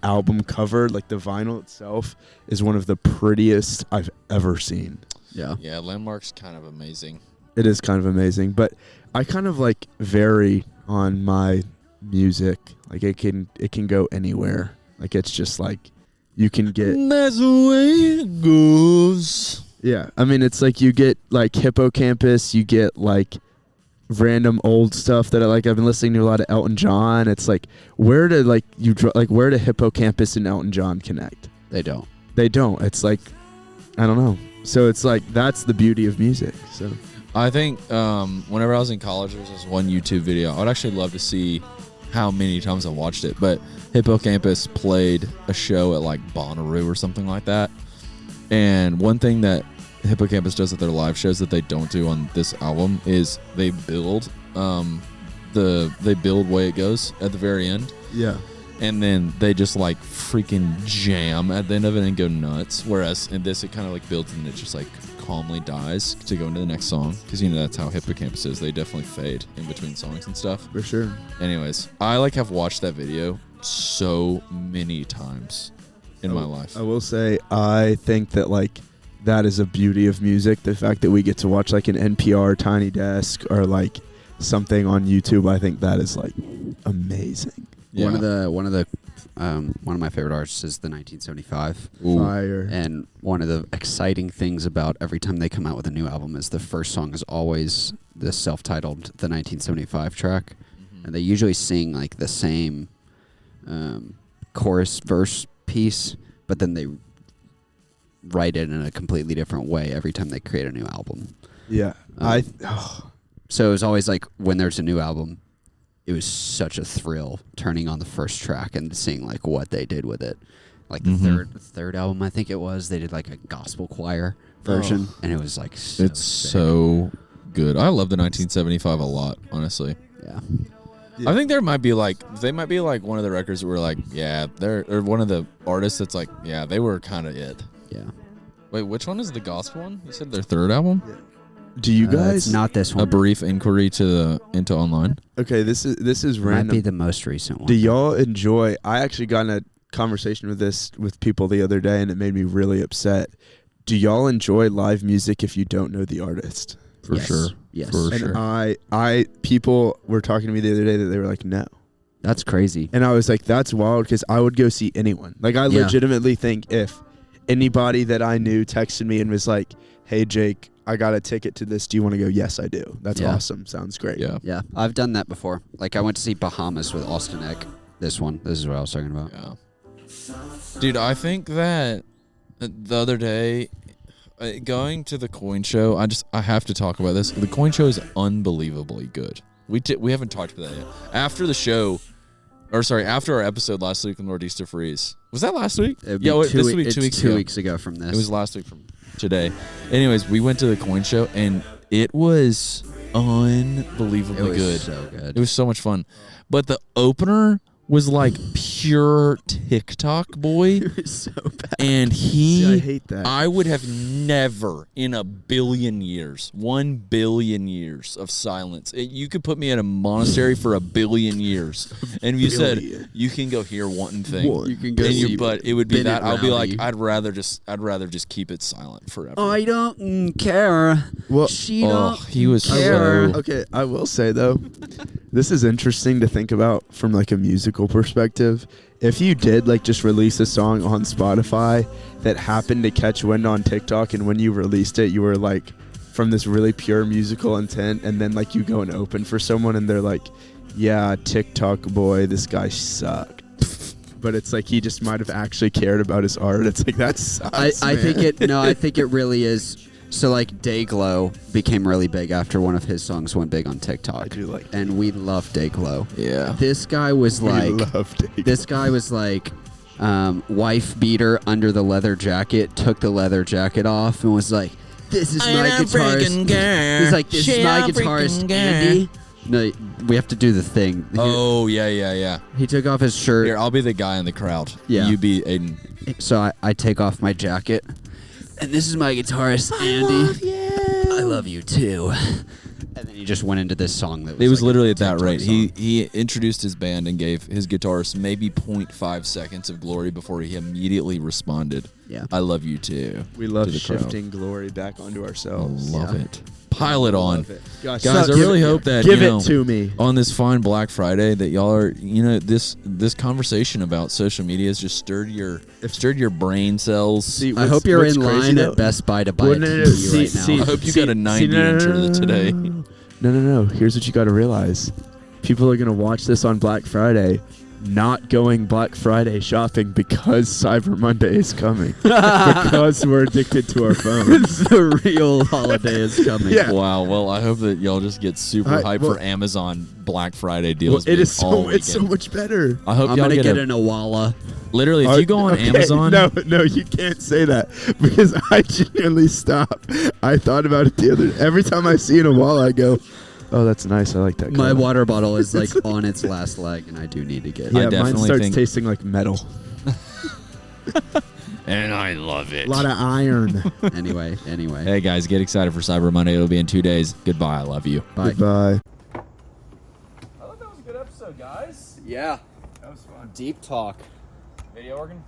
album cover, like the vinyl itself, is one of the prettiest I've ever seen. Yeah. Yeah, Landmark's kind of amazing. It is kind of amazing, but I kind of vary on my music. Like it can go anywhere. Like it's just you can get. That's the way it goes. Yeah, I mean, it's you get Hippocampus, you get random old stuff that I've been listening to a lot of Elton John. It's where do where do Hippocampus and Elton John connect? They don't. They don't. It's I don't know. So it's that's the beauty of music. So I think whenever I was in college, there was this one YouTube video. I would actually love to see how many times I watched it, but Hippocampus played a show at Bonnaroo or something like that. And one thing that Hippocampus does at their live shows that they don't do on this album is they build Way It Goes at the very end, yeah, and then they just freaking jam at the end of it and go nuts. Whereas in this, it kind of builds and it just calmly dies to go into the next song, because that's how Hippocampus is. They definitely fade in between songs and stuff. for sure. Anyways, I have watched that video so many times in my life. I will say, I think that that is a beauty of music. The fact that we get to watch an NPR Tiny Desk or something on YouTube, I think that is amazing. Yeah. One of my favorite artists is the 1975. Ooh. Fire. And one of the exciting things about every time they come out with a new album is the first song is always the self-titled the 1975 track, and they usually sing like the same chorus verse piece, but then they write it in a completely different way every time they create a new album. Yeah. So it was always like when there's a new album, it was such a thrill turning on the first track and seeing like what they did with it. Like the third album, I think it was, they did like a gospel choir version, and it was like so It's sick. so good. I love the 1975 a lot, honestly. Yeah. I think they might be like one of the records that were like, yeah, or one of the artists that's like, yeah, they were kind of it. Yeah. Wait, which one is the gospel one? You said their third album? Yeah. Do you guys? It's not this one. A Brief Inquiry into Online. Okay, this is Might random. be the most recent one. Do y'all enjoy? I actually got in a conversation with people the other day, and it made me really upset. Do y'all enjoy live music if you don't know the artist? For Yes. sure. Yes. For And sure. people were talking to me the other day that they were like, no. That's crazy. And I was like, that's wild, because I would go see anyone. Like, I Yeah. legitimately think if anybody that I knew texted me and was like, hey, Jake, I got a ticket to this. Do you want to go? Yes, I do. That's Yeah. awesome. Sounds great. Yeah. Yeah, I've done that before. Like I went to see Bahamas with Austin Eck. This is what I was talking about. Yeah. Dude, I think that the other day, going to the coin show, I have to talk about this. The coin show is unbelievably good. We haven't talked about that yet. After the show, after our episode last week with Northeaster Freeze. Was that last week? It'd be Yeah, two this would be it's 2 weeks 2 ago. weeks ago from this. It was last week from today. Anyways, we went to the coin show and it was unbelievably It was good. so good. It was so much fun. But the opener was like pure TikTok boy. It was so bad. And See, I hate that. I would have never in a billion years, 1 billion years of silence. You could put me in a monastery for a billion years. And if you said, you can go hear one thing. You can go and see but it would be Bennett that. I'll be Rowley. like, I'd rather just keep it silent forever. I don't care. Well, She oh, don't he was care. so. Okay, I will say though, this is interesting to think about from like a musical perspective. If you did like just release a song on Spotify that happened to catch wind on TikTok, and when you released it, you were like from this really pure musical intent, and then like you go and open for someone and they're like, yeah, TikTok boy, this guy sucked. But it's like he just might have actually cared about his art. It's like that sucks. I think man. I think it really is. So like Dayglow became really big after one of his songs went big on TikTok. I do like that. And we love Dayglow. Yeah. This guy was like wife beater under the leather jacket, took the leather jacket off and was like, this is my guitarist. He's like, this is my guitarist, Andy. No, we have to do the thing. Oh, yeah. He took off his shirt. Here, I'll be the guy in the crowd. Yeah. You be Aiden. So I take off my jacket. And this is my guitarist, Andy. I love you too. And then he just went into this song that was It was like literally a at that TikTok rate. song. He introduced his band and gave his guitarist maybe 0.5 seconds of glory before he immediately responded. Yeah. I love you too. We love to the crowd. shifting glory back onto I ourselves. love Yeah. it. Pile it on. Love it. Gosh, Guys, I really hope that give you know, it to me. on this fine Black Friday that y'all are, this conversation about social media has just stirred your brain cells. See, I hope you're what's in crazy line though- at Best Buy to buy Well, a no, TV no, no, see- right now. see- I hope you got a 90 incher today. No. Here's what you got to realize. People are going to watch this on Black Friday, not going Black Friday shopping because Cyber Monday is coming. Because we're addicted to our phones. The real holiday is coming. Yeah. Wow. Well, I hope that y'all just get super hyped well- for Amazon Black Friday Well, deals. it is all it's so weekend. much better. I hope I'm y'all gonna get get a, an Awala. literally. If you go on Okay, Amazon, No, you can't say that because I genuinely stop. I thought about it the other. Every time I see an Awala, I go, "Oh, that's nice. I like that." My color." water bottle is like on its last leg, and I do need to get. Yeah, I mine definitely starts think- tasting like metal. and I love it. A lot of iron. Anyway. Hey guys, get excited for Cyber Monday. It'll be in 2 days. Goodbye. I love you. Bye. Goodbye. I thought that was a good episode, guys. Yeah. That was fun. Deep talk. Video organ.